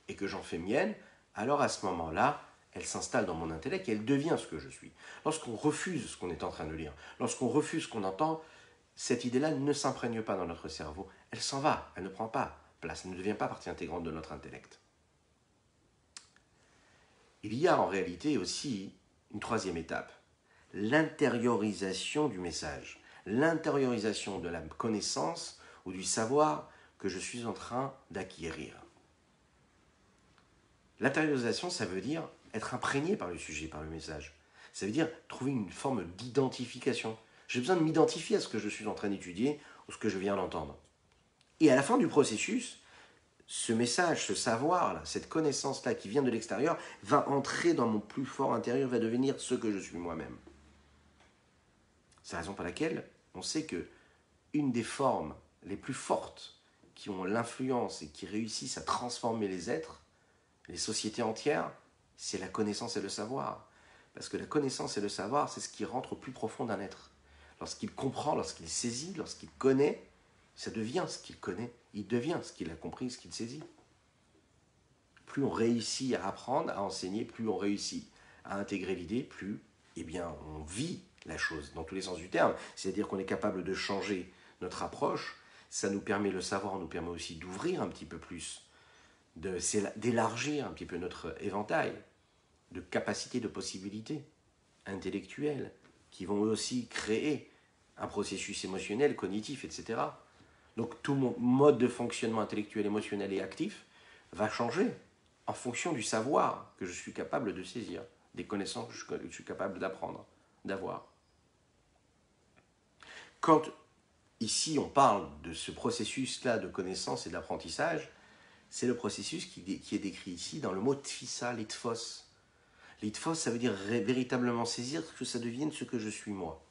A: et que j'en fais mienne, alors à ce moment-là, elle s'installe dans mon intellect et elle devient ce que je suis. Lorsqu'on refuse ce qu'on est en train de lire, lorsqu'on refuse ce qu'on entend, cette idée-là ne s'imprègne pas dans notre cerveau. Elle s'en va, elle ne prend pas place, elle ne devient pas partie intégrante de notre intellect. Il y a en réalité aussi une troisième étape, l'intériorisation du message, l'intériorisation de la connaissance ou du savoir que je suis en train d'acquérir. L'intériorisation, ça veut dire être imprégné par le sujet, par le message. Ça veut dire trouver une forme d'identification. J'ai besoin de m'identifier à ce que je suis en train d'étudier ou ce que je viens d'entendre. Et à la fin du processus, ce message, ce savoir-là, cette connaissance-là qui vient de l'extérieur, va entrer dans mon plus fort intérieur, va devenir ce que je suis moi-même. C'est la raison pour laquelle on sait que une des formes les plus fortes qui ont l'influence et qui réussissent à transformer les êtres, les sociétés entières, c'est la connaissance et le savoir. Parce que la connaissance et le savoir, c'est ce qui rentre au plus profond d'un être. Lorsqu'il comprend, lorsqu'il saisit, lorsqu'il connaît, ça devient ce qu'il connaît. Il devient ce qu'il a compris, ce qu'il saisit. Plus on réussit à apprendre, à enseigner, plus on réussit à intégrer l'idée, plus on vit la chose dans tous les sens du terme. C'est-à-dire qu'on est capable de changer notre approche. Ça nous permet, le savoir nous permet aussi d'ouvrir un petit peu plus, d'élargir un petit peu notre éventail de capacités, de possibilités intellectuelles qui vont aussi créer un processus émotionnel, cognitif, etc. Donc tout mon mode de fonctionnement intellectuel, émotionnel et actif va changer en fonction du savoir que je suis capable de saisir, des connaissances que je suis capable d'apprendre, d'avoir. Quand ici on parle de ce processus-là de connaissance et d'apprentissage, c'est le processus qui est décrit ici dans le mot tfissa, litfos. Litfos, ça veut dire véritablement saisir que ça devienne ce que je suis moi.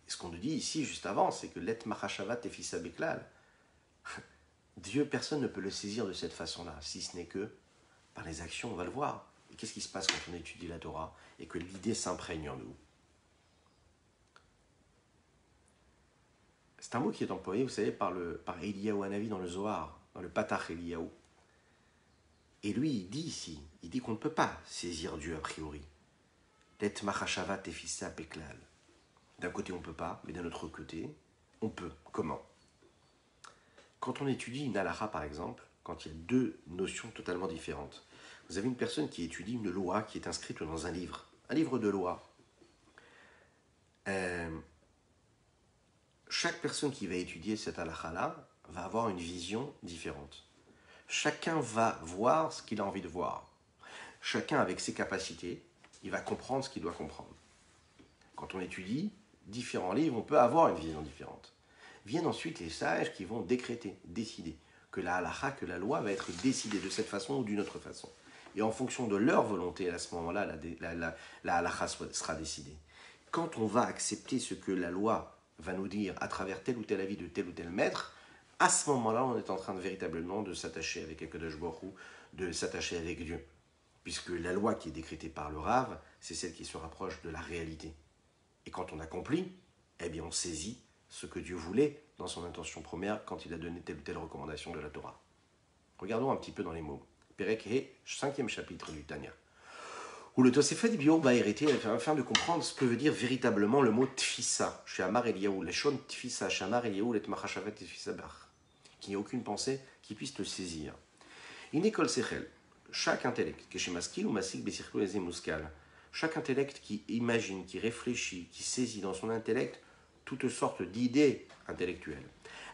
A: Et ce qu'on nous dit ici, juste avant, c'est que let machashavat tefissa beklal. Dieu, personne ne peut le saisir de cette façon-là, si ce n'est que par les actions, on va le voir. Et qu'est-ce qui se passe quand on étudie la Torah et que l'idée s'imprègne en nous? C'est un mot qui est employé, vous savez, par Eliyahu Hanavi dans le Zohar, dans le Patach Eliyahu. Et lui, il dit ici, il dit qu'on ne peut pas saisir Dieu a priori. Let machashavat tefissa beklal. D'un côté, on ne peut pas, mais d'un autre côté, on peut. Comment? Quand on étudie une halakha, par exemple, quand il y a deux notions totalement différentes, vous avez une personne qui étudie une loi qui est inscrite dans un livre de loi. Chaque personne qui va étudier cette halakha-là va avoir une vision différente. Chacun va voir ce qu'il a envie de voir. Chacun, avec ses capacités, il va comprendre ce qu'il doit comprendre. Quand on étudie différents livres, on peut avoir une vision différente. Viennent ensuite les sages qui vont décréter, décider que la halakha, que la loi va être décidée de cette façon ou d'une autre façon. Et en fonction de leur volonté, à ce moment-là, la halakha sera décidée. Quand on va accepter ce que la loi va nous dire à travers tel ou tel avis de tel ou tel maître, à ce moment-là, on est en train de véritablement de s'attacher avec Akadosh Baruch Hu, de s'attacher avec Dieu. Puisque la loi qui est décrétée par le Rav, c'est celle qui se rapproche de la réalité. Et quand on accomplit, on saisit ce que Dieu voulait dans son intention première quand il a donné telle ou telle recommandation de la Torah. Regardons un petit peu dans les mots. Perek He, 5e chapitre du Tanya. Où le Tosefet Biur va hériter afin de comprendre ce que veut dire véritablement le mot tfissa, chez Amar Eliyahu, les shon tfissa, chez Amar Eliyahu, let machashavet tfissa bar, qu'il n'y ait aucune pensée qui puisse le saisir. Inekol sechel, chaque intellect, que chez maskil ou masik besirklo eze muskal, chaque intellect qui imagine, qui réfléchit, qui saisit dans son intellect toutes sortes d'idées intellectuelles.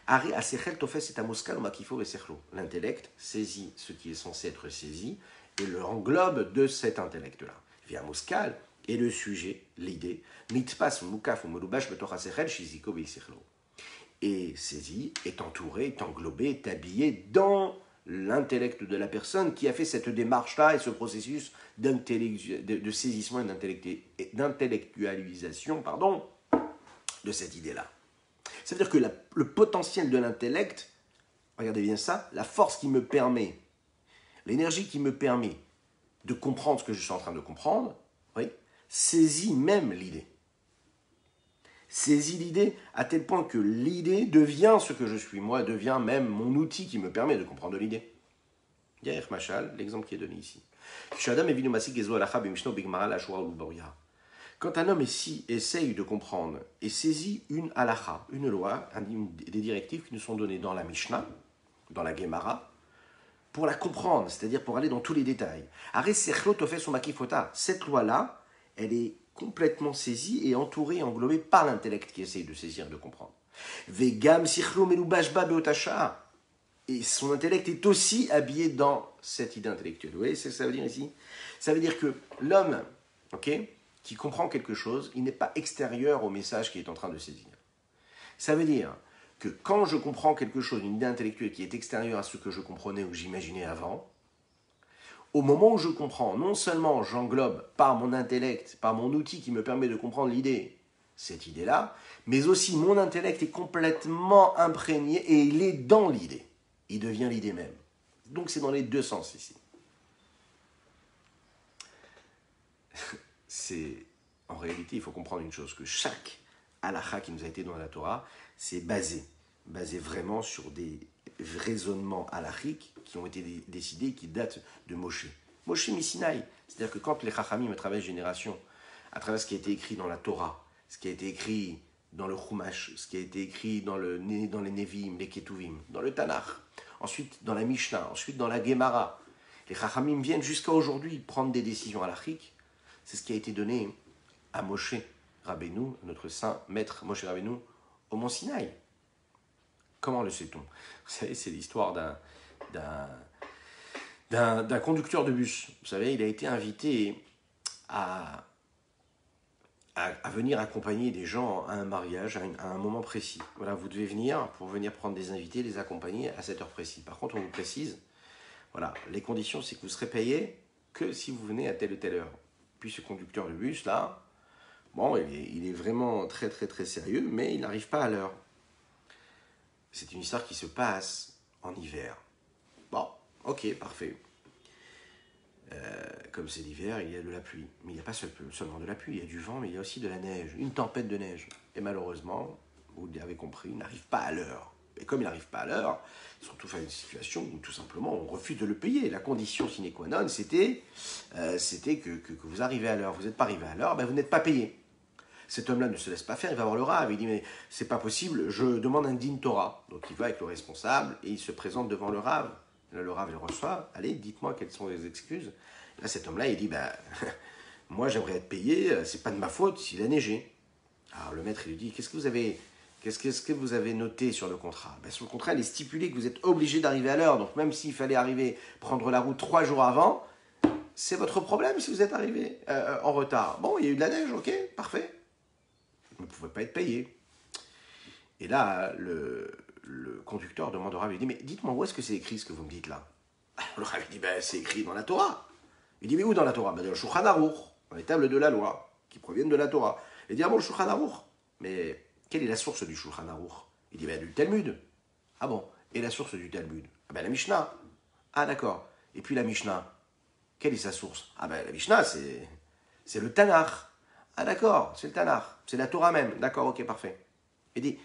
A: Ari asechel tofes et amuskal ou makifo vesechlo. L'intellect saisit ce qui est censé être saisi et le englobe de cet intellect-là. Via muskal et le sujet, l'idée, mitpas mukaf ou melubash betor asechel shiziko vesechlo. est saisi, est entouré, est englobé, est habillé dans l'intellect de la personne qui a fait cette démarche-là et ce processus de saisissement et d'intellectualisation de cette idée-là. Ça veut dire que le potentiel de l'intellect, regardez bien ça, la force qui me permet, l'énergie qui me permet de comprendre ce que je suis en train de comprendre, oui, saisit même l'idée. Saisit l'idée à tel point que l'idée devient ce que je suis, moi, devient même mon outil qui me permet de comprendre l'idée. Yair Machal, l'exemple qui est donné ici. Quand un homme ici essaye de comprendre et saisit une halakha, une loi, des directives qui nous sont données dans la Mishnah, dans la Gemara, pour la comprendre, c'est-à-dire pour aller dans tous les détails. Cette loi-là, elle est complètement saisie et entourée, englobée par l'intellect qui essaye de saisir et de comprendre. Et son intellect est aussi habillé dans cette idée intellectuelle. Vous voyez ce que ça veut dire ici? Ça veut dire que l'homme, qui comprend quelque chose, il n'est pas extérieur au message qu'il est en train de saisir. Ça veut dire que quand je comprends quelque chose, une idée intellectuelle qui est extérieure à ce que je comprenais ou que j'imaginais avant, au moment où je comprends, non seulement j'englobe par mon intellect, par mon outil qui me permet de comprendre l'idée, cette idée-là, mais aussi mon intellect est complètement imprégné et il est dans l'idée. Il devient l'idée même. Donc c'est dans les deux sens ici. En réalité, il faut comprendre une chose, que chaque halakha qui nous a été dans la Torah, c'est basé vraiment sur des raisonnements halakhiques qui ont été décidés, qui datent de Moshe. Moshe Missinaï, c'est-à-dire que quand les Chachamim, à travers les générations, à travers ce qui a été écrit dans la Torah, ce qui a été écrit dans le Chumash, ce qui a été écrit dans les Nevi'im, les Ketuvim, dans le Tanakh, ensuite dans la Mishnah, ensuite dans la Gemara, les Chachamim viennent jusqu'à aujourd'hui prendre des décisions halakhiques. C'est ce qui a été donné à Moshe Rabbeinu, notre saint maître Moshe Rabbeinu, au mont Sinaï. Comment le sait-on? Vous savez, c'est l'histoire d'un conducteur de bus. Vous savez, il a été invité à venir accompagner des gens à un mariage, à un moment précis. Voilà, vous devez venir pour venir prendre des invités, les accompagner à cette heure précise. Par contre, on vous précise, voilà, les conditions, c'est que vous serez payé que si vous venez à telle ou telle heure. Puis ce conducteur de bus, là, bon, il est vraiment très très très sérieux, mais il n'arrive pas à l'heure. C'est une histoire qui se passe en hiver. Bon, ok, parfait. Comme c'est l'hiver, il y a de la pluie. Mais il n'y a pas seulement de la pluie, il y a du vent, mais il y a aussi de la neige, une tempête de neige. Et malheureusement, vous l'avez compris, il n'arrive pas à l'heure. Et comme il n'arrive pas à l'heure, ils se retrouvent à une situation où tout simplement on refuse de le payer. La condition sine qua non, c'était que vous arrivez à l'heure. Vous n'êtes pas arrivé à l'heure, ben vous n'êtes pas payé. Cet homme-là ne se laisse pas faire, il va voir le Rav. Il dit mais c'est pas possible, je demande un din Torah. Donc il va avec le responsable et il se présente devant le Rav. Là, le Rav le reçoit. Allez, dites-moi quelles sont les excuses. Là, cet homme-là, il dit moi j'aimerais être payé, c'est pas de ma faute s'il a neigé. Alors le maître il lui dit qu'est-ce que vous avez noté sur le contrat? Sur le contrat, il est stipulé que vous êtes obligé d'arriver à l'heure. Donc même s'il fallait prendre la route 3 jours avant, c'est votre problème si vous êtes arrivé en retard. Bon, il y a eu de la neige, ok, parfait. Vous ne pouvez pas être payé. Et là, le conducteur demande au Rav, il dit, mais dites-moi, où est-ce que c'est écrit ce que vous me dites là? Alors, le Rav dit, c'est écrit dans la Torah. Il dit, mais où dans la Torah? Dans le Shulchan Aruch, dans les tables de la loi, qui proviennent de la Torah. Il dit, ah bon, le Shulchan Aruch? Mais quelle est la source du Shulchan Aruch? Il dit, du Talmud. Ah bon, et la source du Talmud? La Mishnah. Ah d'accord. Et puis la Mishnah, quelle est sa source? La Mishnah, c'est le Tanakh. Ah d'accord, c'est le Tanakh, c'est la Torah même. D'accord, ok, parfait. Il dit,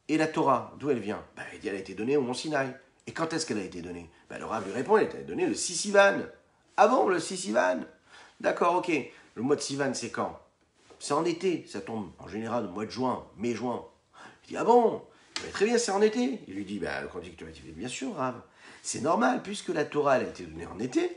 A: et la Torah, d'où elle vient? Il dit, elle a été donnée au mont Sinaï. Et quand est-ce qu'elle a été donnée? Le Rav lui répond, elle a été donnée le 6 Sivan. Ah bon, le 6 Sivan? D'accord, ok. Le mois de Sivan, c'est quand? C'est en été, ça tombe en général au mois de juin, mai-juin. Il dit, ah bon? Très bien, c'est en été. Il lui dit, le conducteur dit, bien sûr, Rav. C'est normal, puisque la Torah elle a été donnée en été.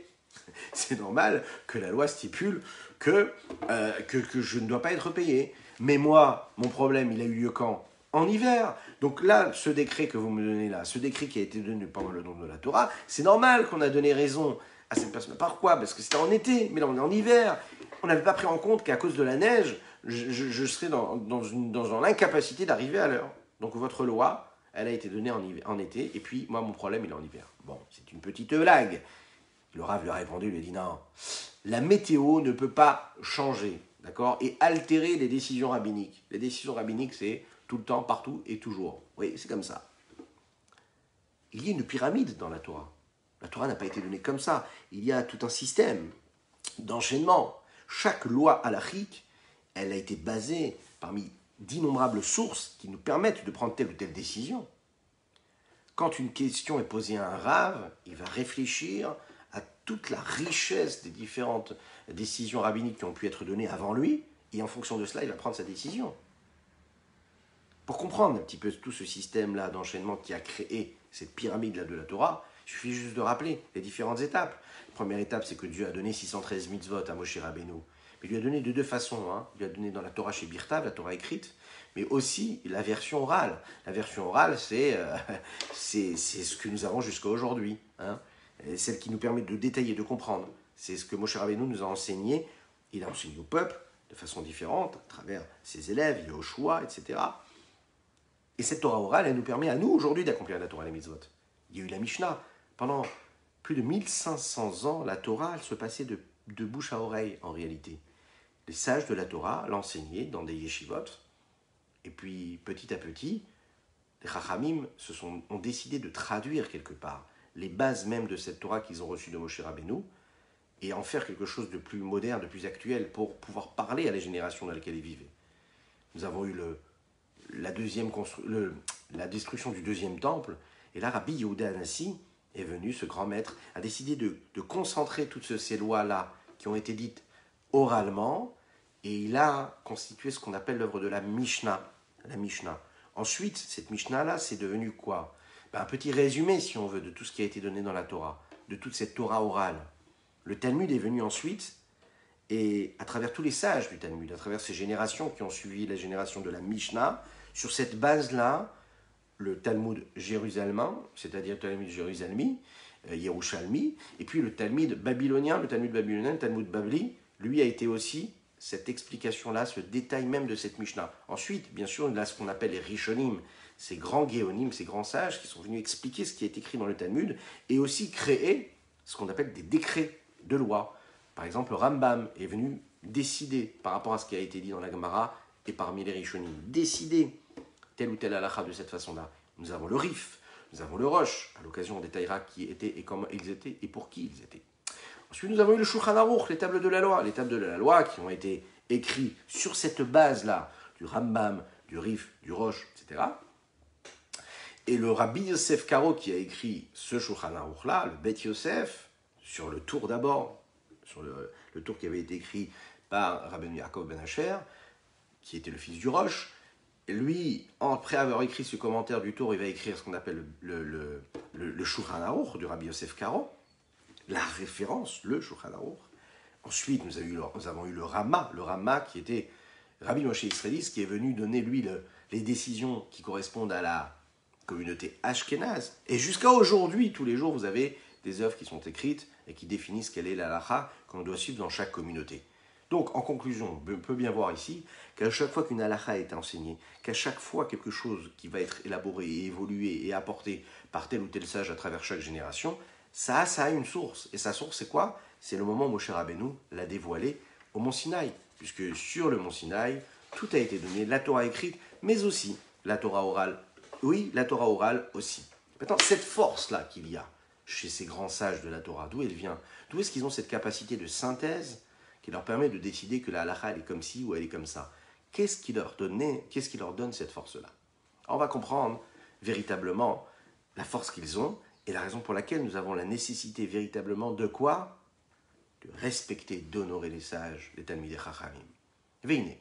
A: C'est normal que la loi stipule que je ne dois pas être payé. Mais moi, mon problème, il a eu lieu quand? En hiver. Donc là, ce décret que vous me donnez là, ce décret qui a été donné pendant le don de la Torah, c'est normal qu'on a donné raison à cette personne. Pourquoi? Parce que c'était en été, mais là on est en hiver. On n'avait pas pris en compte qu'à cause de la neige, je serais dans l'incapacité d'arriver à l'heure. Donc votre loi, elle a été donnée en été, et puis moi, mon problème, il est en hiver. Bon, c'est une petite blague. Le Rav lui a répondu, il lui a dit non, la météo ne peut pas changer, d'accord, et altérer les décisions rabbiniques. Les décisions rabbiniques, c'est tout le temps, partout et toujours. Oui, c'est comme ça. Il y a une pyramide dans la Torah. La Torah n'a pas été donnée comme ça. Il y a tout un système d'enchaînement. Chaque loi halachique, elle a été basée parmi d'innombrables sources qui nous permettent de prendre telle ou telle décision. Quand une question est posée à un rave, il va réfléchir à toute la richesse des différentes décisions rabbiniques qui ont pu être données avant lui, et en fonction de cela, il va prendre sa décision. Pour comprendre un petit peu tout ce système-là d'enchaînement qui a créé cette pyramide-là de la Torah, il suffit juste de rappeler les différentes étapes. La première étape, c'est que Dieu a donné 613 mitzvot à Moshe Rabbeinu. Mais il lui a donné de deux façons. Il lui a donné dans la Torah chez Birtav, la Torah écrite, mais aussi la version orale. La version orale, c'est ce que nous avons jusqu'à aujourd'hui. Celle qui nous permet de détailler, de comprendre. C'est ce que Moshe Rabbeinu nous a enseigné. Il a enseigné au peuple de façon différente, à travers ses élèves, Yehoshua, etc. Et cette Torah orale, elle nous permet à nous aujourd'hui d'accomplir la Torah et les mitzvot. Il y a eu la Mishnah. Pendant plus de 1500 ans, la Torah, elle se passait de bouche à oreille en réalité. Les sages de la Torah l'enseignaient dans des yeshivot. Et puis, petit à petit, les Chachamim ont décidé de traduire quelque part les bases même de cette Torah qu'ils ont reçue de Moshe Rabbeinu et en faire quelque chose de plus moderne, de plus actuel pour pouvoir parler à la génération dans laquelle ils vivaient. Nous avons eu la destruction du deuxième temple, et là, Rabbi Yehuda Hanassi est venu, ce grand maître, a décidé de concentrer toutes ces lois-là qui ont été dites oralement, et il a constitué ce qu'on appelle l'œuvre de la Mishnah. La Mishnah. Ensuite, cette Mishnah-là, c'est devenu quoi? Un petit résumé, si on veut, de tout ce qui a été donné dans la Torah, de toute cette Torah orale. Le Talmud est venu ensuite, et à travers tous les sages du Talmud, à travers ces générations qui ont suivi la génération de la Mishnah, sur cette base-là, le Talmud jérusalemien, c'est-à-dire le Talmud jérusalemi, Yerushalmi, et puis le Talmud babylonien, le Talmud babli, lui a été aussi cette explication-là, ce détail même de cette Mishnah. Ensuite, bien sûr, il y a ce qu'on appelle les Rishonim, ces grands Géonim, ces grands sages qui sont venus expliquer ce qui est écrit dans le Talmud, et aussi créer ce qu'on appelle des décrets de loi. Par exemple, le Rambam est venu décider, par rapport à ce qui a été dit dans la Gemara, et parmi les Rishonim, décider telle ou telle halakha de cette façon-là. Nous avons le Rif, nous avons le Rosh, à l'occasion on détaillera qui étaient et comment ils étaient et pour qui ils étaient. Ensuite nous avons eu le Shulchan Aruch, les tables de la loi qui ont été écrites sur cette base-là, du Rambam, du Rif, du Rosh, etc. Et le Rabbi Yosef Karo qui a écrit ce Shulchan Aruch-là, le Bet Yosef, sur le tour d'abord, sur le tour qui avait été écrit par Rabbeinu Yaakov Ben Asher, qui était le fils du Rosh. Lui, après avoir écrit ce commentaire du tour, il va écrire ce qu'on appelle le Shulchan Aruch du Rabbi Yosef Karo, la référence, le Shulchan Aruch. Ensuite, nous avons eu le Rama qui était Rabbi Moshe Israélis, qui est venu donner, lui, les décisions qui correspondent à la communauté Ashkenaz. Et jusqu'à aujourd'hui, tous les jours, vous avez des œuvres qui sont écrites et qui définissent quelle est la halakha qu'on doit suivre dans chaque communauté. Donc, en conclusion, on peut bien voir ici qu'à chaque fois qu'une halakha est enseignée, qu'à chaque fois quelque chose qui va être élaboré et évolué et apporté par tel ou tel sage à travers chaque génération, ça a une source. Et sa source, c'est quoi? C'est le moment où Moshe Rabbeinu l'a dévoilé au mont Sinaï. Puisque sur le mont Sinaï, tout a été donné, la Torah écrite, mais aussi la Torah orale. Oui, la Torah orale aussi. Maintenant, cette force-là qu'il y a chez ces grands sages de la Torah, d'où elle vient? D'où est-ce qu'ils ont cette capacité de synthèse qui leur permet de décider que la halakha, elle est comme ci ou elle est comme ça? Qu'est-ce qui leur donne cette force-là? On va comprendre véritablement la force qu'ils ont et la raison pour laquelle nous avons la nécessité véritablement de quoi? De respecter, d'honorer les sages, les Talmidei Chachamim. Veine.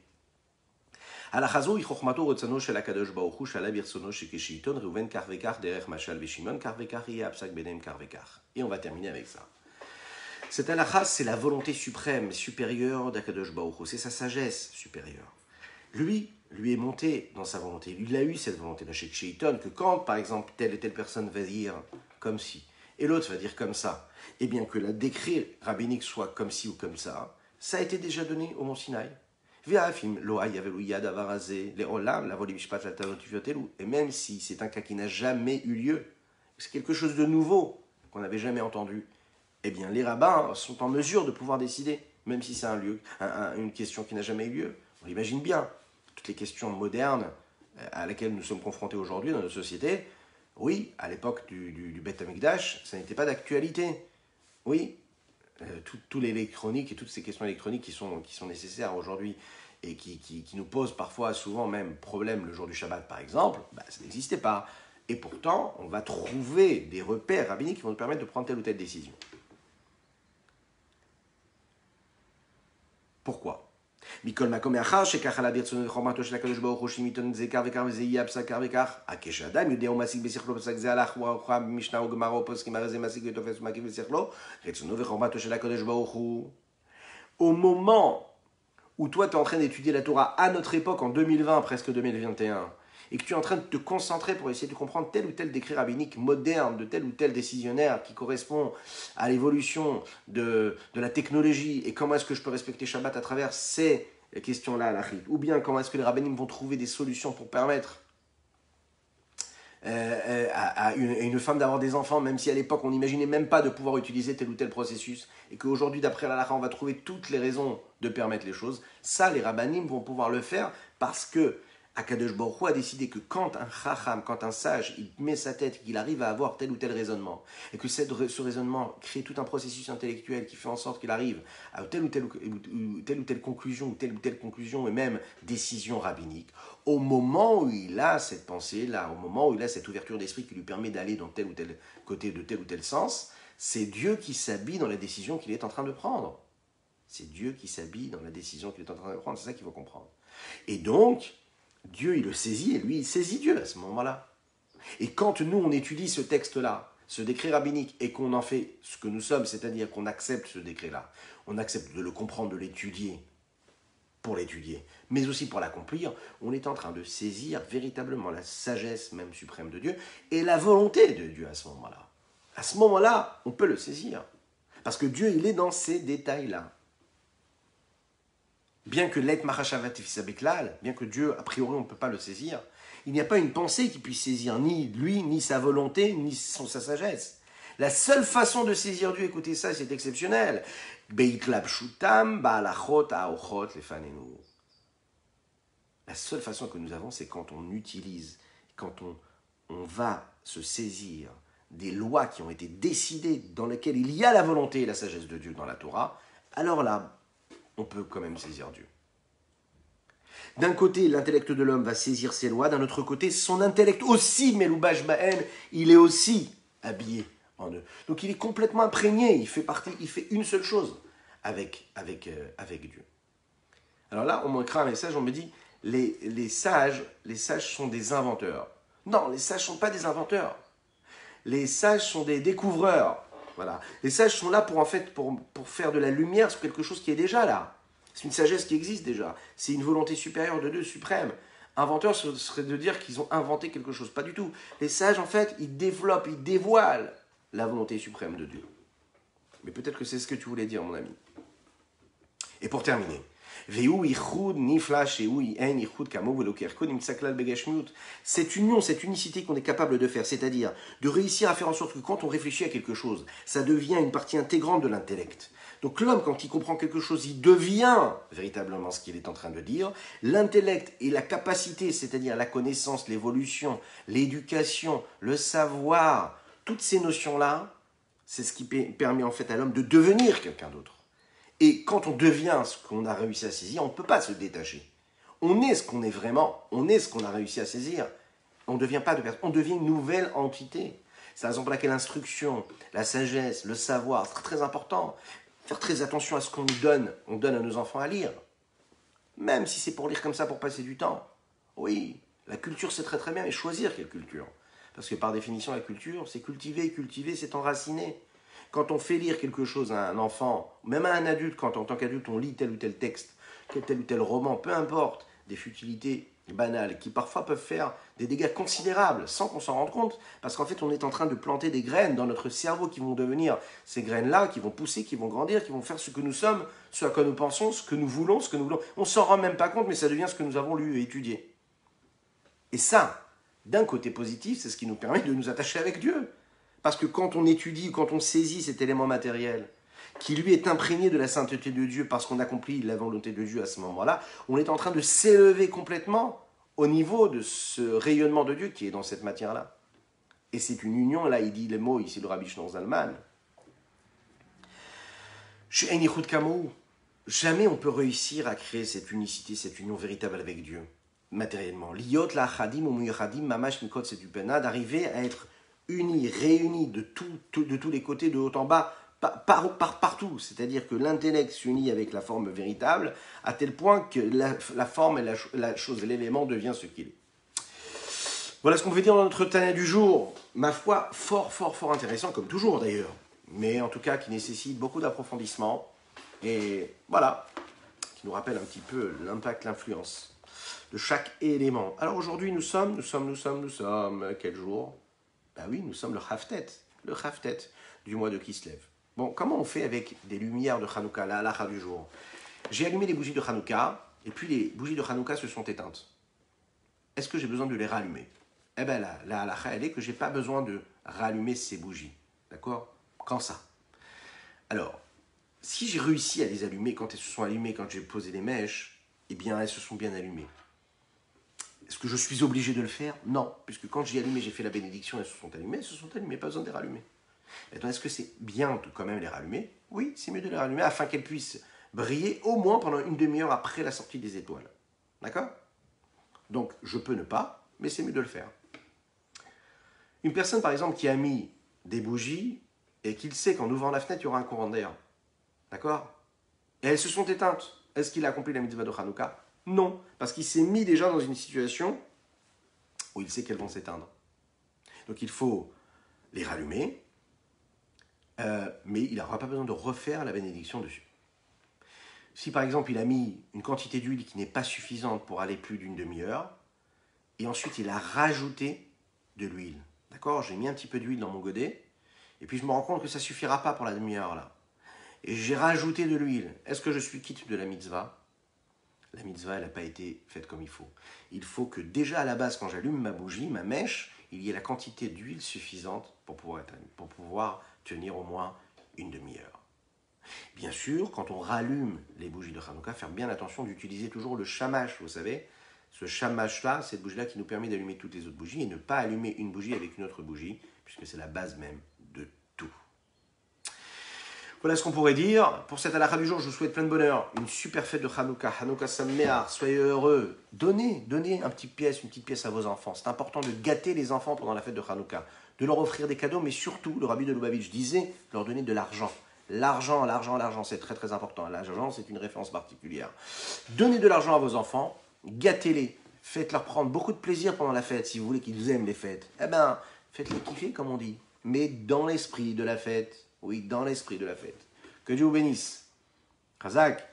A: ההלכה זו היא חוכמתו ורצונו של הקדוש ברוך הוא שעלה ברצונו שכשעיתון ראובן כך וכך דרך משל ושמעון כך וכך יהיה הפסק ביניהם כך וכך. Et on va terminer avec ça. Cette halakha, c'est la volonté suprême, supérieure d'Akadosh Baruch Hu, c'est sa sagesse supérieure. Lui est monté dans sa volonté, il a eu cette volonté-là chez Sheiton, que quand, par exemple, telle et telle personne va dire comme si, et l'autre va dire comme ça, et bien que la décret rabbinique soit comme ci ou comme ça a été déjà donné au mont Sinaï. Et même si c'est un cas qui n'a jamais eu lieu, c'est quelque chose de nouveau qu'on n'avait jamais entendu, eh bien les rabbins sont en mesure de pouvoir décider, même si c'est une question qui n'a jamais eu lieu. On l'imagine bien, toutes les questions modernes à laquelles nous sommes confrontés aujourd'hui dans notre société, oui, à l'époque du Beth Amikdash, ça n'était pas d'actualité. Oui, tout l'électronique et toutes ces questions électroniques qui sont nécessaires aujourd'hui et qui nous posent parfois, souvent même, problème le jour du Shabbat par exemple, ça n'existait pas. Et pourtant, on va trouver des repères rabbiniques qui vont nous permettre de prendre telle ou telle décision. Pourquoi? מכל מקום מאחר שכך עלה ברצונו וחוכמתו של הקדוש ברוך הוא שמיתון זה כך וכך וזה יהיה פסק כך וכך, כשאדם יודע ומשיג בשכלו פסק זה הלך ורוחה במשנה וגמרא ופוסקים הרי זה משיג ותופס ומקיף בשכלו, רצונו וחוכמתו של הקדוש ברוך הוא. Au moment où toi tu es en train d'étudier la Torah à notre époque en 2020, presque 2021, et que tu es en train de te concentrer pour essayer de comprendre tel ou tel décret rabbinique moderne, de tel ou tel décisionnaire qui correspond à l'évolution de la technologie, et comment est-ce que je peux respecter Shabbat à travers ces questions-là, ou bien comment est-ce que les rabbinim vont trouver des solutions pour permettre à une femme d'avoir des enfants, même si à l'époque on n'imaginait même pas de pouvoir utiliser tel ou tel processus, et qu'aujourd'hui d'après la halakha on va trouver toutes les raisons de permettre les choses, ça les rabbinim vont pouvoir le faire parce que Akadosh Baruch Hu a décidé que quand un chacham, quand un sage, il met sa tête, qu'il arrive à avoir tel ou tel raisonnement, et que ce raisonnement crée tout un processus intellectuel qui fait en sorte qu'il arrive à telle ou telle conclusion, et même décision rabbinique, au moment où il a cette pensée-là, au moment où il a cette ouverture d'esprit qui lui permet d'aller dans tel ou tel côté, de tel ou tel sens, c'est Dieu qui s'habille dans la décision qu'il est en train de prendre. C'est Dieu qui s'habille dans la décision qu'il est en train de prendre, c'est ça qu'il faut comprendre. Et donc, Dieu, il le saisit, et lui, il saisit Dieu à ce moment-là. Et quand nous, on étudie ce texte-là, ce décret rabbinique, et qu'on en fait ce que nous sommes, c'est-à-dire qu'on accepte ce décret-là, on accepte de le comprendre, de l'étudier, pour l'étudier, mais aussi pour l'accomplir, on est en train de saisir véritablement la sagesse même suprême de Dieu, et la volonté de Dieu à ce moment-là. À ce moment-là, on peut le saisir. Parce que Dieu, il est dans ces détails-là. Bien que l'être machashavat fisabeklal, bien que Dieu, a priori, on ne peut pas le saisir, il n'y a pas une pensée qui puisse saisir ni lui, ni sa volonté, ni sa sagesse. La seule façon de saisir Dieu, écoutez ça, c'est exceptionnel. La seule façon que nous avons, c'est quand on utilise, quand on va se saisir des lois qui ont été décidées, dans lesquelles il y a la volonté et la sagesse de Dieu dans la Torah, alors là, on peut quand même saisir Dieu. D'un côté, l'intellect de l'homme va saisir ses lois, d'un autre côté, son intellect aussi, Meloubash Ba'en, il est aussi habillé en eux. Donc il est complètement imprégné, il fait une seule chose avec Dieu. Alors là, on m'écrit un message, on me dit, les sages sont des inventeurs. Non, les sages ne sont pas des inventeurs. Les sages sont des découvreurs. Voilà. Les sages sont là pour faire de la lumière sur quelque chose qui est déjà là. C'est une sagesse qui existe déjà. C'est une volonté supérieure de Dieu, suprême. Inventeur, ce serait de dire qu'ils ont inventé quelque chose. Pas du tout. Les sages, en fait, ils développent, ils dévoilent la volonté suprême de Dieu. Mais peut-être que c'est ce que tu voulais dire, mon ami. Et pour terminer, cette union, cette unicité qu'on est capable de faire, c'est-à-dire de réussir à faire en sorte que quand on réfléchit à quelque chose, ça devient une partie intégrante de l'intellect. Donc l'homme, quand il comprend quelque chose, il devient véritablement ce qu'il est en train de dire. L'intellect et la capacité, c'est-à-dire la connaissance, l'évolution, l'éducation, le savoir, toutes ces notions-là, c'est ce qui permet en fait à l'homme de devenir quelqu'un d'autre. Et quand on devient ce qu'on a réussi à saisir, on ne peut pas se détacher. On est ce qu'on est vraiment, on est ce qu'on a réussi à saisir. On ne devient pas de personne, on devient une nouvelle entité. C'est la raison pour laquelle l'instruction, la sagesse, le savoir, c'est très important. Faire très attention à ce qu'on nous donne, on donne à nos enfants à lire. Même si c'est pour lire comme ça, pour passer du temps. Oui, la culture c'est très très bien, mais choisir quelle culture. Parce que par définition, la culture, c'est cultiver, c'est enraciner. Quand on fait lire quelque chose à un enfant, même à un adulte, quand en tant qu'adulte on lit tel ou tel texte, tel ou tel roman, peu importe, des futilités banales, qui parfois peuvent faire des dégâts considérables sans qu'on s'en rende compte, parce qu'en fait on est en train de planter des graines dans notre cerveau qui vont devenir ces graines-là, qui vont pousser, qui vont grandir, qui vont faire ce que nous sommes, ce à quoi nous pensons, ce que nous voulons, ce que nous voulons. On s'en rend même pas compte, mais ça devient ce que nous avons lu et étudié. Et ça, d'un côté positif, c'est ce qui nous permet de nous attacher avec Dieu. Parce que quand on étudie, quand on saisit cet élément matériel, qui lui est imprégné de la sainteté de Dieu parce qu'on accomplit la volonté de Dieu à ce moment-là, on est en train de s'élever complètement au niveau de ce rayonnement de Dieu qui est dans cette matière-là. Et c'est une union, là il dit les mots, ici le Rabbi Shneur Zalman. Jamais on peut réussir à créer cette unicité, cette union véritable avec Dieu, matériellement. Liot la chadim ou muyachadim mamash mikot c'est du pena, d'arriver à être unis, réunis de tous les côtés, de haut en bas, partout, c'est-à-dire que l'intellect s'unit avec la forme véritable, à tel point que la forme et la chose, l'élément devient ce qu'il est. Voilà ce qu'on veut dire dans notre Tanya du jour, ma foi, fort intéressant, comme toujours d'ailleurs, mais en tout cas qui nécessite beaucoup d'approfondissement, et voilà, qui nous rappelle un petit peu l'impact, l'influence de chaque élément. Alors aujourd'hui nous sommes, quel jour? Ben oui, nous sommes le Haftet du mois de Kislev. Bon, comment on fait avec des lumières de Hanouka, la halakha du jour? J'ai allumé les bougies de Hanouka, et puis les bougies de Hanouka se sont éteintes. Est-ce que j'ai besoin de les rallumer? Eh bien, la halakha, elle est que je n'ai pas besoin de rallumer ces bougies. D'accord? Quand ça? Alors, si j'ai réussi à les allumer, quand elles se sont allumées, quand j'ai posé les mèches, eh bien, elles se sont bien allumées. Est-ce que je suis obligé de le faire? Non, puisque quand j'ai allumé, j'ai fait la bénédiction, elles se sont allumées, pas besoin de les rallumer. Maintenant, est-ce que c'est bien de quand même les rallumer? Oui, c'est mieux de les rallumer afin qu'elles puissent briller au moins pendant une demi-heure après la sortie des étoiles. D'accord? Donc, je peux ne pas, mais c'est mieux de le faire. Une personne, par exemple, qui a mis des bougies et qu'il sait qu'en ouvrant la fenêtre, il y aura un courant d'air. D'accord? Et elles se sont éteintes. Est-ce qu'il a accompli la mitzvah de Hanouka? Non, parce qu'il s'est mis déjà dans une situation où il sait qu'elles vont s'éteindre. Donc, il faut les rallumer, mais il n'aura pas besoin de refaire la bénédiction dessus. Si par exemple il a mis une quantité d'huile qui n'est pas suffisante pour aller plus d'une demi-heure, et ensuite il a rajouté de l'huile, d'accord? J'ai mis un petit peu d'huile dans mon godet, et puis je me rends compte que ça ne suffira pas pour la demi-heure là. Et j'ai rajouté de l'huile. Est-ce que je suis quitte de la mitzvah? La mitzvah, elle n'a pas été faite comme il faut. Il faut que déjà à la base, quand j'allume ma bougie, ma mèche, il y ait la quantité d'huile suffisante pour pouvoir tenir au moins une demi-heure. Bien sûr, quand on rallume les bougies de Hanouka, faire bien attention d'utiliser toujours le shamash, vous savez. Ce shamash-là, cette bougie-là qui nous permet d'allumer toutes les autres bougies et ne pas allumer une bougie avec une autre bougie, puisque c'est la base même de tout. Voilà ce qu'on pourrait dire. Pour cette halakha du jour, je vous souhaite plein de bonheur. Une super fête de Hanouka. Hanouka Sameach, soyez heureux. Donnez une petite pièce à vos enfants. C'est important de gâter les enfants pendant la fête de Hanouka. De leur offrir des cadeaux, mais surtout, le Rabbi de Lubavitch disait, leur donner de l'argent. L'argent, c'est très important. L'argent, c'est une référence particulière. Donnez de l'argent à vos enfants, gâtez-les, faites-leur prendre beaucoup de plaisir pendant la fête, si vous voulez qu'ils aiment les fêtes. Eh bien, faites-les kiffer, comme on dit, mais dans l'esprit de la fête. Oui, dans l'esprit de la fête. Que Dieu vous bénisse. Chazak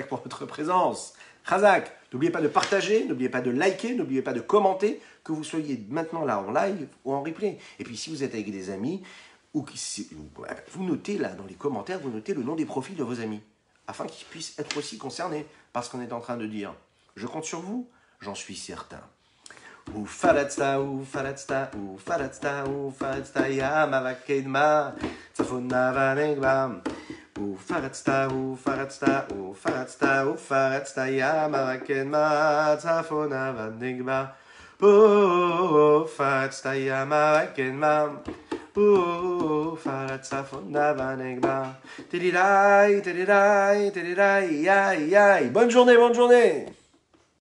A: pour votre présence. Chazak, n'oubliez pas de partager, n'oubliez pas de liker, n'oubliez pas de commenter, que vous soyez maintenant là en live ou en replay. Et puis si vous êtes avec des amis, vous notez là dans les commentaires, vous notez le nom des profils de vos amis, afin qu'ils puissent être aussi concernés par ce qu'on est en train de dire. Je compte sur vous, j'en suis certain. Ufaratsta, ya mavakedma, tsafona vanegba. Ufaratsta, ya mavakedma, tsafona vanegba. Ufaratsta, ya mavakedma. Ufaratsta, tsafona vanegba. Tedirai, yai. Bonne journée.